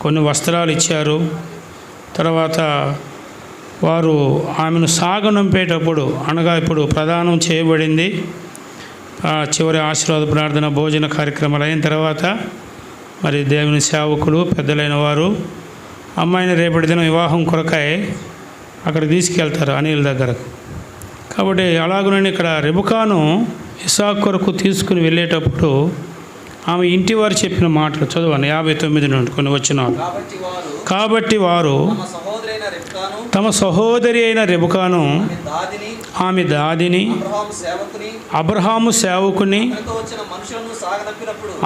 కొన్ని వస్త్రాలు ఇచ్చారు. తర్వాత వారు ఆమెను సాగనంపేటప్పుడు అనగా ఇప్పుడు ప్రదానం చేయబడింది. చివరి ఆశీర్వాద ప్రార్థన భోజన కార్యక్రమాలు అయిన తర్వాత మరి దేవుని సేవకులు, పెద్దలైన వారు అమ్మాయిని రేపటి దినం వివాహం కొరకాయ అక్కడ తీసుకెళ్తారు అనిల్ దగ్గరకు. కాబట్టి అలాగనే ఇక్కడ రెబెకాను ఇస్సాకు కొరకు తీసుకుని వెళ్ళేటప్పుడు ఆమె ఇంటి వారు చెప్పిన మాటలు చదవండి. 59 నుండి కొన్ని వచ్చినారు. కాబట్టి వారు తమ సహోదరి అయిన రెబెకాను, ఆమె దాదిని, అబ్రహాము సేవకుని,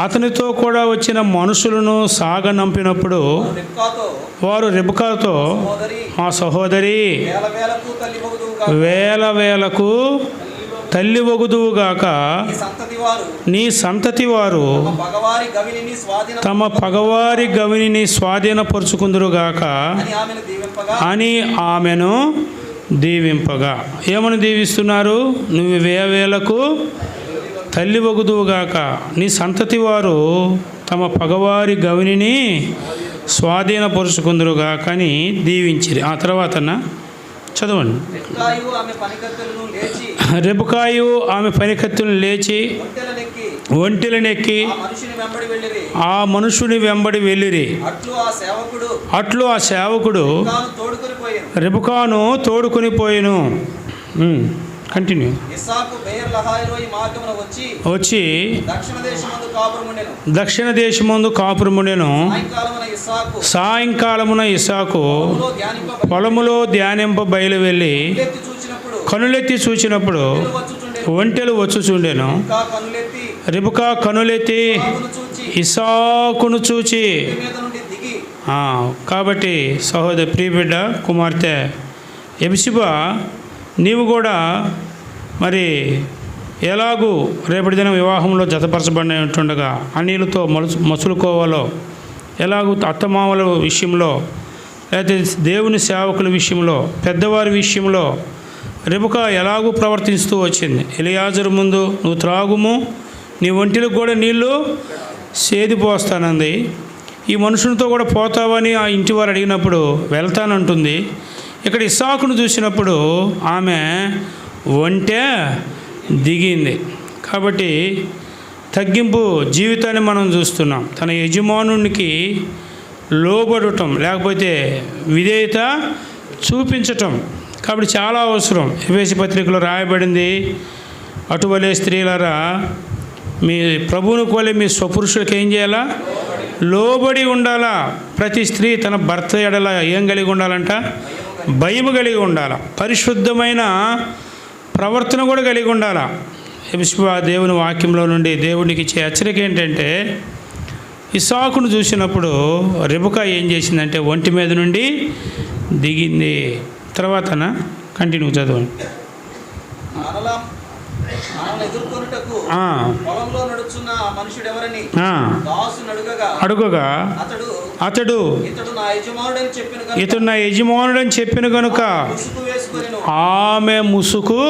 అతనితో కూడా వచ్చిన మనుషులను సాగనంపినప్పుడు వారు రెబెకాతో, మా సహోదరి వేల వేలకు తల్లి వగుదువుగాక. ఈ సంతతి వారు నీ సంతతి వారు తమ పగవారి గవిని స్వాధీన తమ పగవారి గవిని స్వాధీనపరుచుకుందురుగాక అని ఆమెను దీవింపగా అని ఆమెను దీవింపగా. ఏమని దీవిస్తున్నారు? నువ్వు వేవేలకు తల్లి వగుదువుగాక, నీ సంతతి వారు తమ పగవారి గవిని స్వాధీనపరుచుకుందురుగాక అని దీవించిరి. ఆ తర్వాతన చదవండి. రెబ్కాయు ఆమె పనికత్తెలను లేచి రెబకాయు ఆమె పనికత్తులను లేచి ఒంటెలనెక్కి ఒంటెలనెక్కి ఆ మనుషుని వెంబడి వెళ్ళిరి. ఆ మనుషుని వెంబడి వెళ్ళిరి. అట్లు ఆ సేవకుడు తాను తోడుకొని పోయాను. రెబకాను తోడుకొని పోయెను. కంటిన్యూ. ఇస్సాకు బెయర్ లహాయిలో ఈ మార్గమున వచ్చి దక్షిణ దేశమందు కాపురముండెను. దక్షిణ దేశమందు కాపురముండెను. సాయంకాలమున ఇస్సాకు పొలములో ధ్యానింప బయలువెళ్ళి కనులెత్తి చూచినప్పుడు ఒంటెలు వచ్చుచుండెను. రెబకా కనులెత్తి ఇస్సాకును చూచి, కాబట్టి సహోదరి ప్రియబిడ్డ కుమార్తె ఎబిసిబా, నీవు కూడా మరి ఎలాగూ రేపటి దినం వివాహంలో జతపరచబడి ఉంటుండగా అన్నిలతో మసులుకోవాలో, ఎలాగూ అత్తమామల విషయంలో, లేకపోతే దేవుని సేవకుల విషయంలో, పెద్దవారి విషయంలో రెబకా ఎలాగూ ప్రవర్తిస్తూ వచ్చింది. ఎలియాజరు ముందు నువ్వు త్రాగుము, నీ ఒంటిలకు కూడా నీళ్లు సేదిపోస్తానంది. ఈ మనుషులతో కూడా పోతావని ఆ ఇంటి వారు అడిగినప్పుడు వెళ్తానంటుంది. ఇక్కడ ఇస్సాకును చూసినప్పుడు ఆమె ఒంటె దిగింది. కాబట్టి తగ్గింపు జీవితాన్ని మనం చూస్తున్నాం. తన యజమానునికి లోబడటం, లేకపోతే విధేయత చూపించటం కాబట్టి చాలా అవసరం. ఎఫెసీ పత్రికలో రాయబడింది, అటువలే స్త్రీలారా మీ ప్రభువునికి వలె మీ స్వపురుషులకు ఏం చేయాలా? లోబడి ఉండాలా. ప్రతి స్త్రీ తన భర్త ఎడల ఏం కలిగి ఉండాలంట? భయము కలిగి ఉండాలి. పరిశుద్ధమైన ప్రవర్తన కూడా కలిగి ఉండాలి. దేవుని వాక్యంలో నుండి దేవునికి ఇచ్చే హెచ్చరిక ఏంటంటే, ఇస్సాకును చూసినప్పుడు రెబకా ఏం చేసిందంటే ఒంటి మీద నుండి దిగింది. తర్వాతన కంటిన్యూ చదవండి. అడుగగా అతడు ఇతడు నా యజమానుడని చెప్పిన కనుక ఆమె ముసుగు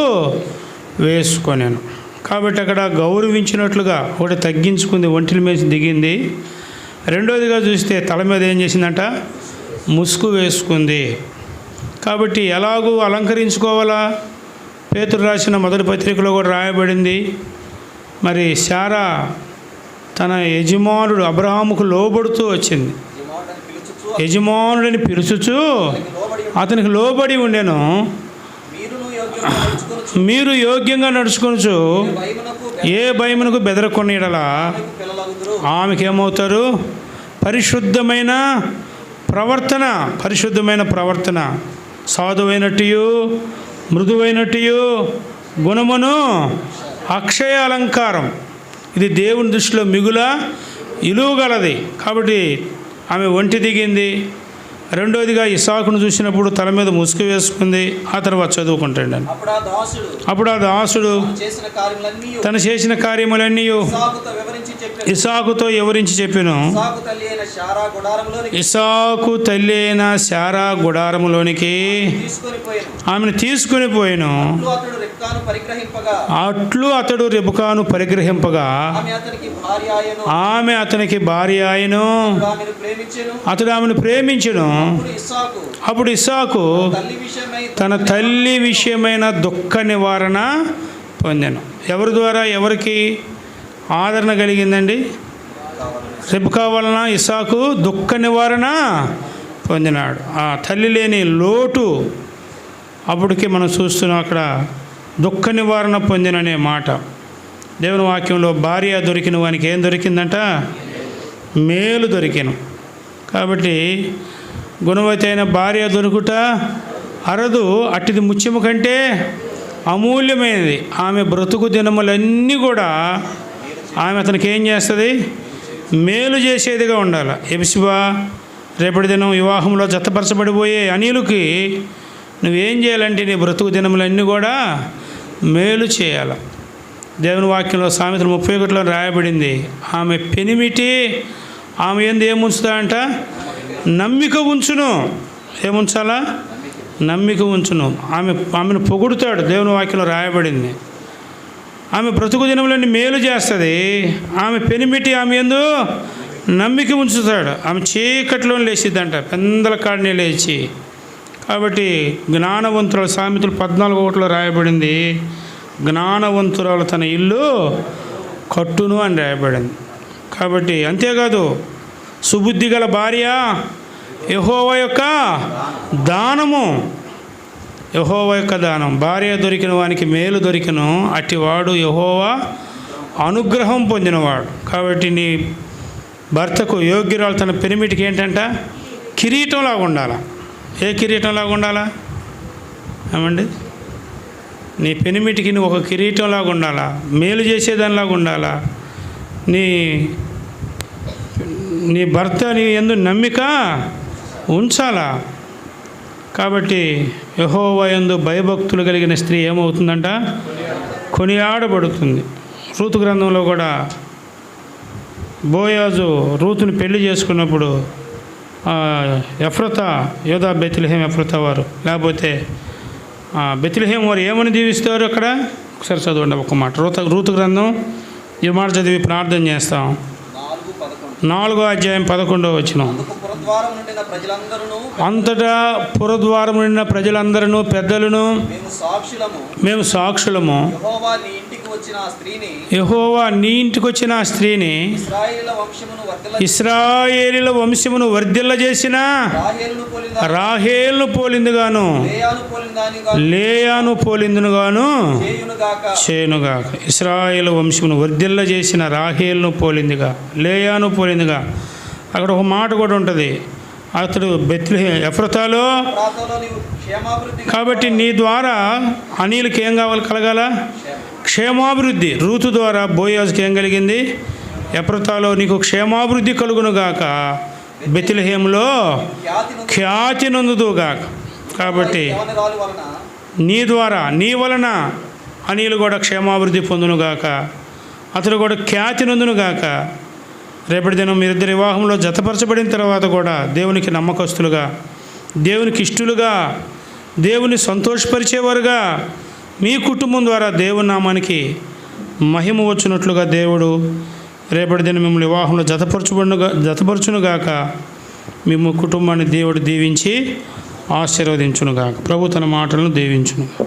వేసుకొనెను. కాబట్టి అక్కడ గౌరవించినట్లుగా ఒకటి తగ్గించుకుంది, ఒంటిల మీద దిగింది. రెండోదిగా చూస్తే తల మీద ఏం చేసిందంట? ముసుగు వేసుకుంది. కాబట్టి ఎలాగూ అలంకరించుకోవాలా? పేతురు రాసిన మొదటి పత్రికలో కూడా రాయబడింది. మరి శారా తన యజమానుడు అబ్రహాముకు లోబడుతూ వచ్చింది. యజమానుడిని పిలుచుచు అతనికి లోబడి ఉండెను. మీరు యోగ్యంగా నడుచుకొనుచు ఏ భయమునకు బెదరకొని ఎడలా ఆమెకి ఏమవుతారు? పరిశుద్ధమైన ప్రవర్తన, పరిశుద్ధమైన ప్రవర్తన, సాధువైనట్టు మృదువైనట్టు గుణమును అక్షయ అలంకారం. ఇది దేవుని దృష్టిలో మిగుల ఇలువగలది. కాబట్టి ఆమె ఒంటి దిగింది. రెండోదిగా ఇస్సాకును చూసినప్పుడు తల మీద ముసుగు వేసుకుంది. ఆ తర్వాత చదువుకుంటాడు. అప్పుడు ఆ దాసుడు తను చేసిన కార్యములన్నీ ఇస్సాకుతో వివరించి చెప్పెను. ఇస్సాకు తల్లి అయిన శారా గుడారములోనికి ఆమెను తీసుకొని పోయాను. అట్లు అతడు రెబకాను పరిగ్రహింపగా ఆమె అతనికి భార్య ఆయను. అతడు ఆమెను ప్రేమించెను. అప్పుడు ఇస్సాకు తన తల్లి విషయమైన దుఃఖ నివారణ పొందెను. ఎవరి ద్వారా ఎవరికి ఆదరణ కలిగిందండి? రెబకా వలన ఇస్సాకు దుఃఖ నివారణ పొందినాడు. ఆ తల్లి లేని లోటు అప్పటికి మనం చూస్తున్నాం. అక్కడ దుఃఖ నివారణ పొందిననే మాట దేవుని వాక్యంలో. భార్య దొరికిన వానికి ఏం దొరికిందంట? మేలు దొరికిను. కాబట్టి గుణవతి అయిన భార్య దొరుకుట అరదు, అట్టిది ముత్యము కంటే అమూల్యమైనది. ఆమె బ్రతుకు దినములన్నీ కూడా ఆమె అతనికి ఏం చేస్తుంది? మేలు చేసేదిగా ఉండాలి. ఎబిసిబా, రేపటి దినం వివాహంలో జతపరచబడిపోయే అనిలుకి నువ్వేం చేయాలంటే నీ బ్రతుకు దినములన్నీ కూడా మేలు చేయాలి. దేవుని వాక్యంలో సామెతలు 31లో రాయబడింది, ఆమె పెనిమిటి ఆమె యందు ఏముంచుతాడంట? నమ్మిక ఉంచును. ఏముంచాలా? నమ్మిక ఉంచును. ఆమెను పొగుడుతాడు. దేవుని వాక్యంలో రాయబడింది. ఆమె బ్రతుకు దినములన్నీ మేలు చేస్తుంది. ఆమె పెనిమిటి ఆమె యందు నమ్మిక ఉంచుతాడు. ఆమె చీకట్లో లేచిద్దంట, పెందల కాడనే లేచి. కాబట్టి జ్ఞానవంతురాలు సామెతలు 14:1లో రాయబడింది, జ్ఞానవంతురాలు తన ఇల్లు కట్టును అని రాయబడింది. కాబట్టి అంతేకాదు, సుబుద్ధి గల భార్య యెహోవా యొక్క దానము. యెహోవా యొక్క దానం. భార్య దొరికిన వానికి మేలు దొరికిను, అట్టివాడు యెహోవా అనుగ్రహం పొందినవాడు. కాబట్టి నీ భర్తకు యోగ్యురాలు తన పెనిమిటికి ఏంటంట? కిరీటంలాగా ఉండాలా. ఏ కిరీటంలాగా ఉండాలా? ఏమండి? నీ పెనిమిటికి నువ్వు ఒక కిరీటంలాగా ఉండాలా, మేలు చేసేదానిలాగా ఉండాలా. నీ భర్త నీ యందు నమ్మిక ఉంచాలా. కాబట్టి యెహోవా యందు భయభక్తులు కలిగిన స్త్రీ ఏమవుతుందంట? కొనియాడబడుతుంది. రూతు గ్రంథంలో కూడా బోయాజు రూతుని పెళ్లి చేసుకున్నప్పుడు ఎఫ్రతా, యోధా బెత్లెహేం ఎఫ్రతా వారు, లేకపోతే బెత్లెహేం వారు ఏమని దీవిస్తారు అక్కడ? ఒకసారి చదవండి ఒక మాట. రూతు గ్రంథం ఈ మాట చదివి ప్రార్థన చేస్తాం. 4వ అధ్యాయం 11వ వచనం. అంతటా పురద్వారం నిండిన ప్రజలందరూ పెద్దలను మేము సాక్షులము. యెహోవా నీ ఇంటికి వచ్చిన ఆ స్త్రీని ఇశ్రాయేలీల వంశమును వర్ధిల్ల చేసిన రాహేలును పోలిందుగాను లేయాను పోలిందునుగాను చేయునుగాక. ఇశ్రాయేలు వంశమును వర్ధిల్ల చేసిన రాహేలును పోలిందిగా, లేయాను పోలిందిగా. అక్కడ ఒక మాట కూడా ఉంటుంది, అతడు బెత్లెహేం ఎఫ్రతాలో. కాబట్టి నీ ద్వారా అనిలకు ఏం కావాలి? కలగాల క్షేమాభివృద్ధి. రూతు ద్వారా బోయాజుకి ఏం కలిగింది? ఎఫ్రతాలో నీకు క్షేమాభివృద్ధి కలుగునుగాక, బెత్లెహేంలో ఖ్యాతి నొందుదుగాక. కాబట్టి నీ ద్వారా, నీ వలన అనిలు కూడా క్షేమాభివృద్ధి పొందునుగాక, అతడు కూడా ఖ్యాతి నొందునుగాక. రేపటి దినం మీరిద్దరు వివాహంలో జతపరచబడిన తర్వాత కూడా దేవునికి నమ్మకస్తులుగా, దేవునికి ఇష్టలుగా, దేవుని సంతోషపరిచేవారుగా మీ కుటుంబం ద్వారా దేవుని నామానికి మహిమ వచ్చినట్లుగా దేవుడు రేపటి దినం మిమ్మల్ని వివాహంలో జతపరచునుగాక. మేము కుటుంబాన్ని దేవుడు దీవించి ఆశీర్వదించునుగాక. ప్రభు తన మాటలను దీవించునుగాక.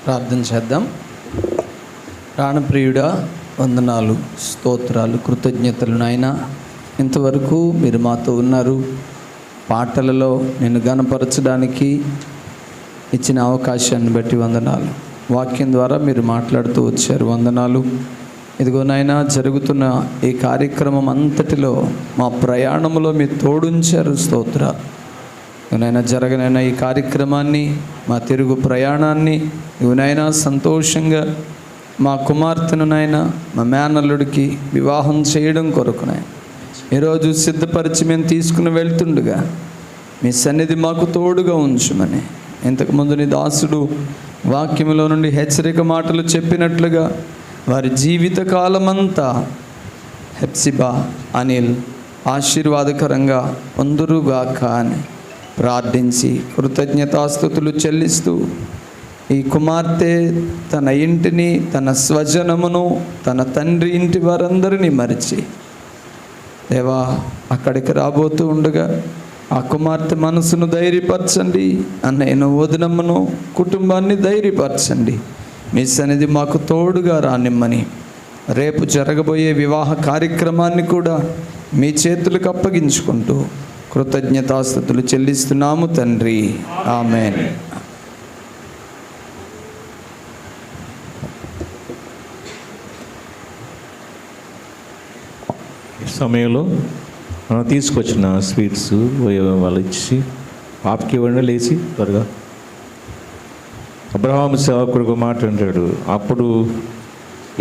ప్రార్థన చేద్దాం. ప్రాణప్రియుడా, వందనాలు, స్తోత్రాలు, కృతజ్ఞతలు నాయన. ఇంతవరకు మీరు మాతో ఉన్నారు. పాటలలో నిన్ను గణపరచడానికి ఇచ్చిన అవకాశాన్ని బట్టి వందనాలు. వాక్యం ద్వారా మీరు మాట్లాడుతూ వచ్చారు, వందనాలు. ఇదిగో నాయన, జరుగుతున్న ఈ కార్యక్రమం అంతటిలో మా ప్రయాణంలో మీరు తోడుంచారు. స్తోత్రాలు ఇవనైనా జరగనైనా ఈ కార్యక్రమాన్ని, మా తిరుగు ప్రయాణాన్ని ఇవనైనా సంతోషంగా మా కుమార్తెను నాయన, మా మేనల్లుడికి వివాహం చేయడం కొరకునాయన ఈరోజు సిద్ధపరిచి మేము తీసుకుని వెళ్తుండగా మీ సన్నిధి మాకు తోడుగా ఉంచుమని, ఇంతకుముందు నీ దాసుడు వాక్యములో నుండి హెచ్చరిక మాటలు చెప్పినట్లుగా వారి జీవితకాలమంతా హెప్సిబా, అనిల్ ఆశీర్వాదకరంగా పొందురుగాక అని ప్రార్థించి కృతజ్ఞతాస్తుతులు చెల్లిస్తూ, ఈ కుమార్తె తన ఇంటిని, తన స్వజనమును, తన తండ్రి ఇంటి వారందరినీ మరిచి దేవా అక్కడికి రాబోతూ ఉండగా ఆ కుమార్తె మనసును ధైర్యపరచండి, అన్నయ్యను, వదినమ్మను, కుటుంబాన్ని ధైర్యపరచండి. మీ సన్నిధి మాకు తోడుగా రానిమ్మని, రేపు జరగబోయే వివాహ కార్యక్రమాన్ని కూడా మీ చేతులకు అప్పగించుకుంటూ కృతజ్ఞతాస్తుతులు చెల్లిస్తున్నాము తండ్రి. ఆమేన్. సమయంలో మనం తీసుకొచ్చిన స్వీట్స్ వాళ్ళు ఇచ్చి పాపకి ఇవ్వండి, లేచి త్వరగా. అబ్రహాము సేవకుడు మాట అంటాడు, అప్పుడు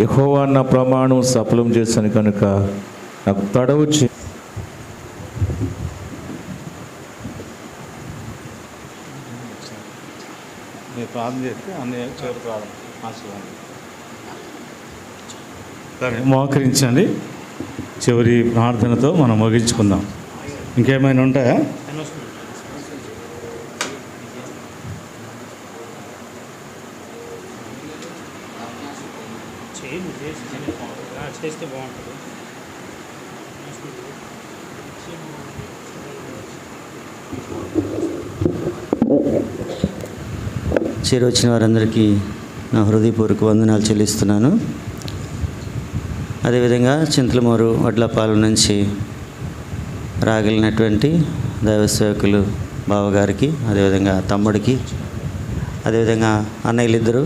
యెహోవా నా ప్రమాణం సఫలం చేశాను కనుక నాకు తడవు ప్రార్థన చేస్తే అన్నీ సరే, మోకరించండి. చివరి ప్రార్థనతో మనం ముగించుకుందాం. ఇంకేమైనా ఉంటాయా? చేస్తే బాగుంటుంది. చేరొచ్చిన వారందరికీ నా హృదయపూర్వక వందనాలు చెల్లిస్తున్నాను. అదేవిధంగా చింతలమూరు వడ్లపాలెం నుంచి రాగలిగినటువంటి దైవ సేవకులు బావగారికి, అదేవిధంగా తమ్ముడికి, అదేవిధంగా అన్నయ్యలిద్దరు,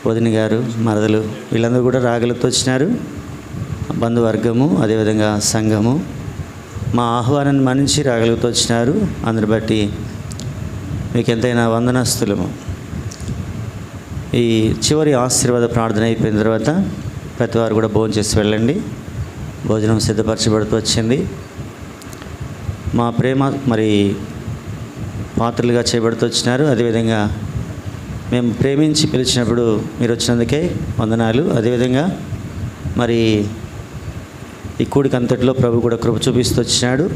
వదిన గారు, మరదలు, వీళ్ళందరూ కూడా రాగలతో వచ్చినారు. బంధువర్గము, అదేవిధంగా సంఘము మా ఆహ్వానాన్ని మన్నించి రాగలతో వచ్చినారు. అందరి బట్టి మీకు ఎంతైనా వందనస్తులము. ఈ చివరి ఆశీర్వాద ప్రార్థన అయిపోయిన తర్వాత ప్రతి వారు కూడా భోజనం చేసి వెళ్ళండి. భోజనం సిద్ధపరచబడుతూ వచ్చింది. మా ప్రేమ మరి పాత్రలుగా చేయబడుతూ వచ్చినారు. అదేవిధంగా మేము ప్రేమించి పిలిచినప్పుడు మీరు వచ్చినందుకే వందనాలు. అదేవిధంగా మరి ఈ కూడిక అంతటిలో ప్రభు కూడా కృప చూపిస్తూ వచ్చినాడు.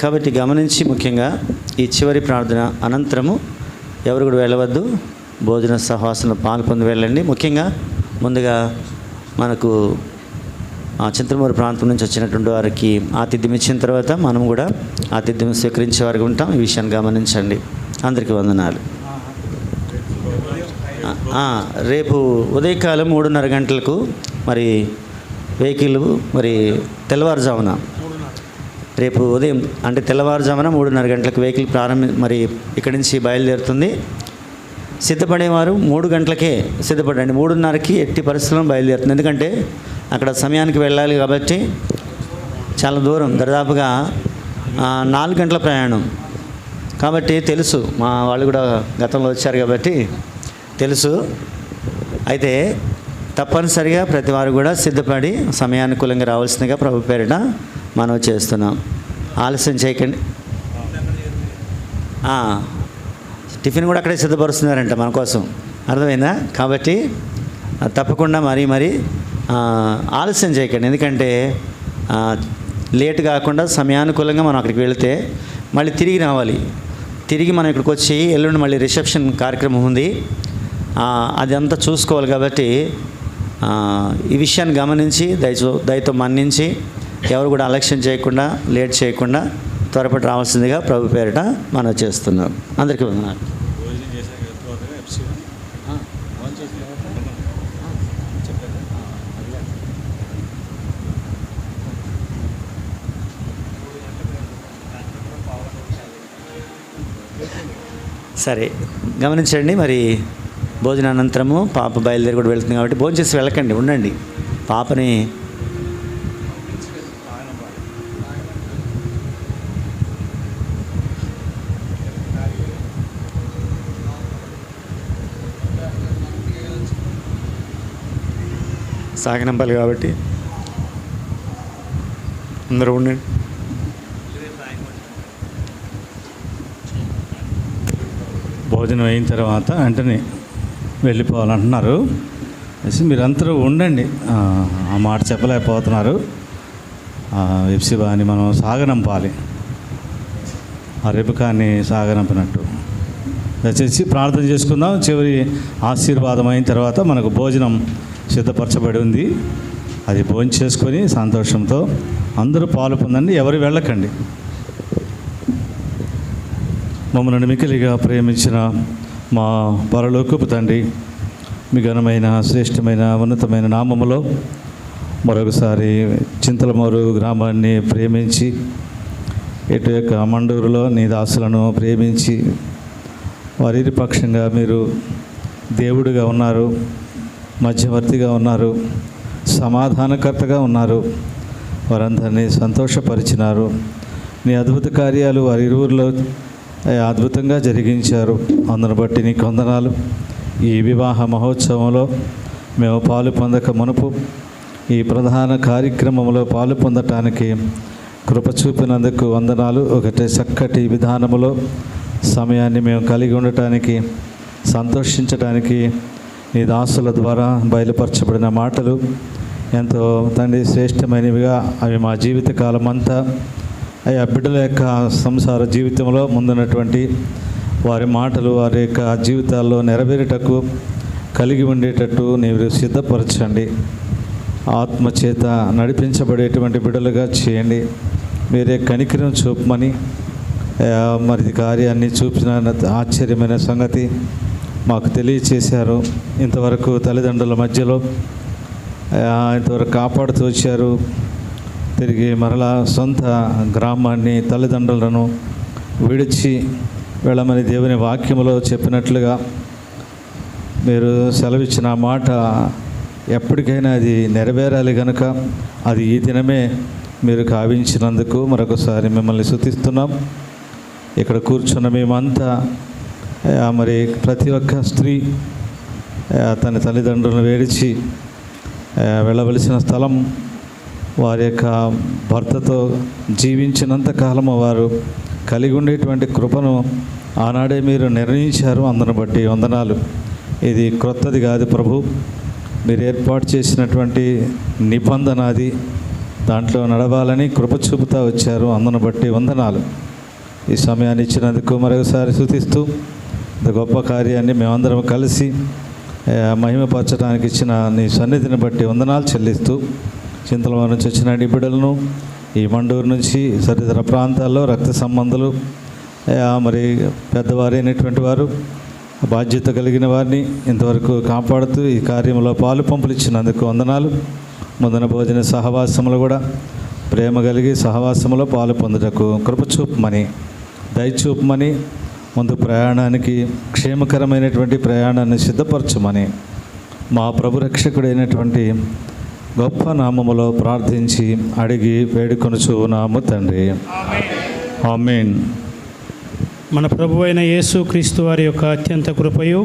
కాబట్టి గమనించి ముఖ్యంగా ఈ చివరి ప్రార్థన అనంతరము ఎవరు కూడా వెళ్ళవద్దు. భోజన సహవాసంలో పాలు పొంది వెళ్ళండి. ముఖ్యంగా ముందుగా మనకు చింతలమూరు ప్రాంతం నుంచి వచ్చినటువంటి వారికి ఆతిథ్యం ఇచ్చిన తర్వాత మనం కూడా ఆతిథ్యం స్వీకరించే వారికి ఉంటాం. ఈ విషయాన్ని గమనించండి. అందరికీ వందనాలు. రేపు ఉదయకాలం 3:30 గంటలకు మరి వెహికల్ మరి తెల్లవారుజామున, రేపు ఉదయం అంటే తెల్లవారుజామున 3:30 గంటలకు వెహికల్ మరి ఇక్కడి నుంచి బయలుదేరుతుంది. సిద్ధపడేవారు 3 గంటలకే సిద్ధపడండి. 3:30కి ఎట్టి పరిస్థితుల్లో బయలుదేరుతుంది. ఎందుకంటే అక్కడ సమయానికి వెళ్ళాలి కాబట్టి చాలా దూరం, దాదాపుగా 4 గంటల ప్రయాణం కాబట్టి తెలుసు. మా వాళ్ళు కూడా గతంలో వచ్చారు కాబట్టి తెలుసు. అయితే తప్పనిసరిగా ప్రతి వారు కూడా సిద్ధపడి సమయానుకూలంగా రావాల్సిందిగా ప్రభు పేరిట మనం చేస్తున్నాం. ఆలస్యం చేయకండి. టిఫిన్ కూడా అక్కడే సిద్ధపరుస్తున్నారంట మన కోసం, అర్థమైందా? కాబట్టి తప్పకుండా మరీ ఆలస్యం చేయకండి. ఎందుకంటే లేట్ కాకుండా సమయానుకూలంగా మనం అక్కడికి వెళితే మళ్ళీ తిరిగి రావాలి. తిరిగి మనం ఇక్కడికి వచ్చి ఎల్లుండి మళ్ళీ రిసెప్షన్ కార్యక్రమం ఉంది, అదంతా చూసుకోవాలి. కాబట్టి ఈ విషయాన్ని గమనించి దయతో మన్నించి ఎవరు కూడా అలక్ష్యం చేయకుండా, లేట్ చేయకుండా త్వరపడి రావాల్సిందిగా ప్రభు పేరిట మనం చేస్తున్నాం. అందరికీ వందనాలు. సరే, గమనించండి. మరి భోజనానంతరము పాప బయలుదేరి కూడా వెళ్తుంది కాబట్టి భోజనం చేసి వెళ్ళకండి, ఉండండి. పాపని సాగనంపాలి కాబట్టి అందరూ ఉండండి. భోజనం అయిన తర్వాత వెంటనే వెళ్ళిపోవాలంటున్నారు. మీరందరూ ఉండండి. ఆ మాట చెప్పలేకపోతున్నారు. ఎప్సిబాని మనం సాగనంపాలి, ఆ రెబెకాని సాగనంపినట్టు. దయచేసి ప్రార్థన చేసుకుందాం. చివరి ఆశీర్వాదం అయిన తర్వాత మనకు భోజనం సిద్ధపరచబడి ఉంది. అది భోజనం చేసుకొని సంతోషంతో అందరూ పాలు పొందండి. ఎవరు వెళ్ళకండి. మమ్మల్ని మిక్కిలిగా ప్రేమించిన మా పరలోకపు తండ్రి, మీ ఘనమైన శ్రేష్టమైన ఉన్నతమైన నామములో మరొకసారి చింతలమూరు గ్రామాన్ని ప్రేమించి, ఇటు యొక్క మండూరులో నీ దాసులను ప్రేమించి, వారి పక్షంగా మీరు దేవుడిగా ఉన్నారు, మధ్యవర్తిగా ఉన్నారు, సమాధానకర్తగా ఉన్నారు. వారందరినీ సంతోషపరిచినారు. నీ అద్భుత కార్యాలు వారి ఇరువురిలో అద్భుతంగా జరిగించారు. అందును బట్టి నీకు వందనాలు. ఈ వివాహ మహోత్సవంలో మేము పాలు పొందక మునుపు ఈ ప్రధాన కార్యక్రమంలో పాలు పొందటానికి కృప చూపినందుకు వందనాలు. ఒకటే చక్కటి విధానములో సమయాన్ని మేము కలిగి ఉండటానికి, సంతోషించడానికి నీ దాసుల ద్వారా బయలుపరచబడిన మాటలు ఎంతో తండ్రి శ్రేష్టమైనవిగా అవి మా జీవితకాలం అంతా ఆ బిడ్డల యొక్క సంసార జీవితంలో ముందున్నటువంటి వారి మాటలు వారి యొక్క జీవితాల్లో నెరవేరుటకు కలిగి ఉండేటట్టు నీవు సిద్ధపరచండి. ఆత్మచేత నడిపించబడేటువంటి బిడ్డలుగా చేయండి. మీరే కనికరం చూపమని మరి కార్యాన్ని చూపిన ఆశ్చర్యమైన సంగతి మాకు తెలియచేశారు. ఇంతవరకు తల్లిదండ్రుల మధ్యలో ఇంతవరకు కాపాడుతూ వచ్చారు. తిరిగి మరలా సొంత గ్రామాన్ని, తల్లిదండ్రులను విడిచి వెళ్ళమని దేవుని వాక్యములో చెప్పినట్లుగా మీరు సెలవిచ్చిన మాట ఎప్పటికైనా అది నెరవేరాలి కనుక అది ఈ దినమే మీరు కావించినందుకు మరొకసారి మిమ్మల్ని స్తుతిస్తున్నాం. ఇక్కడ కూర్చున్న మేమంతా మరి ప్రతి ఒక్క స్త్రీ తన తల్లిదండ్రులను వేడిచి వెళ్ళవలసిన స్థలం, వారి యొక్క భర్తతో జీవించినంత కాలము వారు కలిగి ఉండేటువంటి కృపను ఆనాడే మీరు నిర్ణయించారు. అందును బట్టి వందనాలు. ఇది క్రొత్తది కాదు ప్రభు, మీరు ఏర్పాటు చేసినటువంటి నిబంధన అది. దాంట్లో నడవాలని కృప చూపుతూ వచ్చారు. అందును బట్టి వందనాలు. ఈ సమయాన్ని ఇచ్చినందుకు మరొకసారి స్తుతిస్తూ ఇంత గొప్ప కార్యాన్ని మేమందరం కలిసి మహిమపరచడానికి ఇచ్చిన నీ సన్నిధిని బట్టి వందనాలు చెల్లిస్తూ, చింతలవారి నుంచి వచ్చిన ఈ బిడ్డలను, ఈ మండూరు నుంచి సరితర ప్రాంతాల్లో రక్త సంబంధులు మరి పెద్దవారైనటువంటి వారు, బాధ్యత కలిగిన వారిని ఇంతవరకు కాపాడుతూ ఈ కార్యంలో పాలు పంపులు ఇచ్చినందుకు వందనాలు. ముందున భోజన సహవాసములు కూడా ప్రేమ కలిగి సహవాసములో పాలు పొందుటకు కృప చూపమని, దయచూపమని, ముందు ప్రయాణానికి క్షేమకరమైనటువంటి ప్రయాణాన్ని సిద్ధపరచమని మా ప్రభు రక్షకుడైనటువంటి గొప్ప నామములో ప్రార్థించి అడిగి వేడుకొనుచున్నాము తండ్రి. ఆమేన్. మన ప్రభువైన యేసుక్రీస్తు వారి యొక్క అత్యంత కృపయు,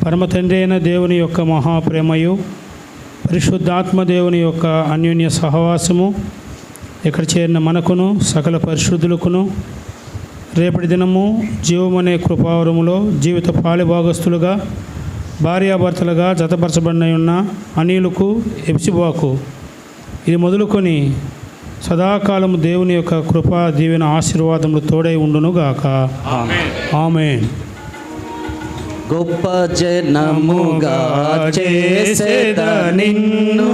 పరమ తండ్రి అయిన దేవుని యొక్క మహాప్రేమయు, పరిశుద్ధాత్మ దేవుని యొక్క అన్యోన్య సహవాసము ఇక్కడ చేరిన మనకును సకల పరిశుద్ధులకును రేపటి దినము జీవమనే కృపావరములో జీవిత పాలిభాగస్తులుగా భార్యాభర్తలుగా జతపరచబడిన ఉన్న అనిలకు ఎప్సిబాకు ఇది మొదలుకొని సదాకాలము దేవుని యొక్క కృపా దీవెన ఆశీర్వాదములు తోడై ఉండునుగాక. ఆమేన్. గొప్ప జనముగా చేసేద నిన్ను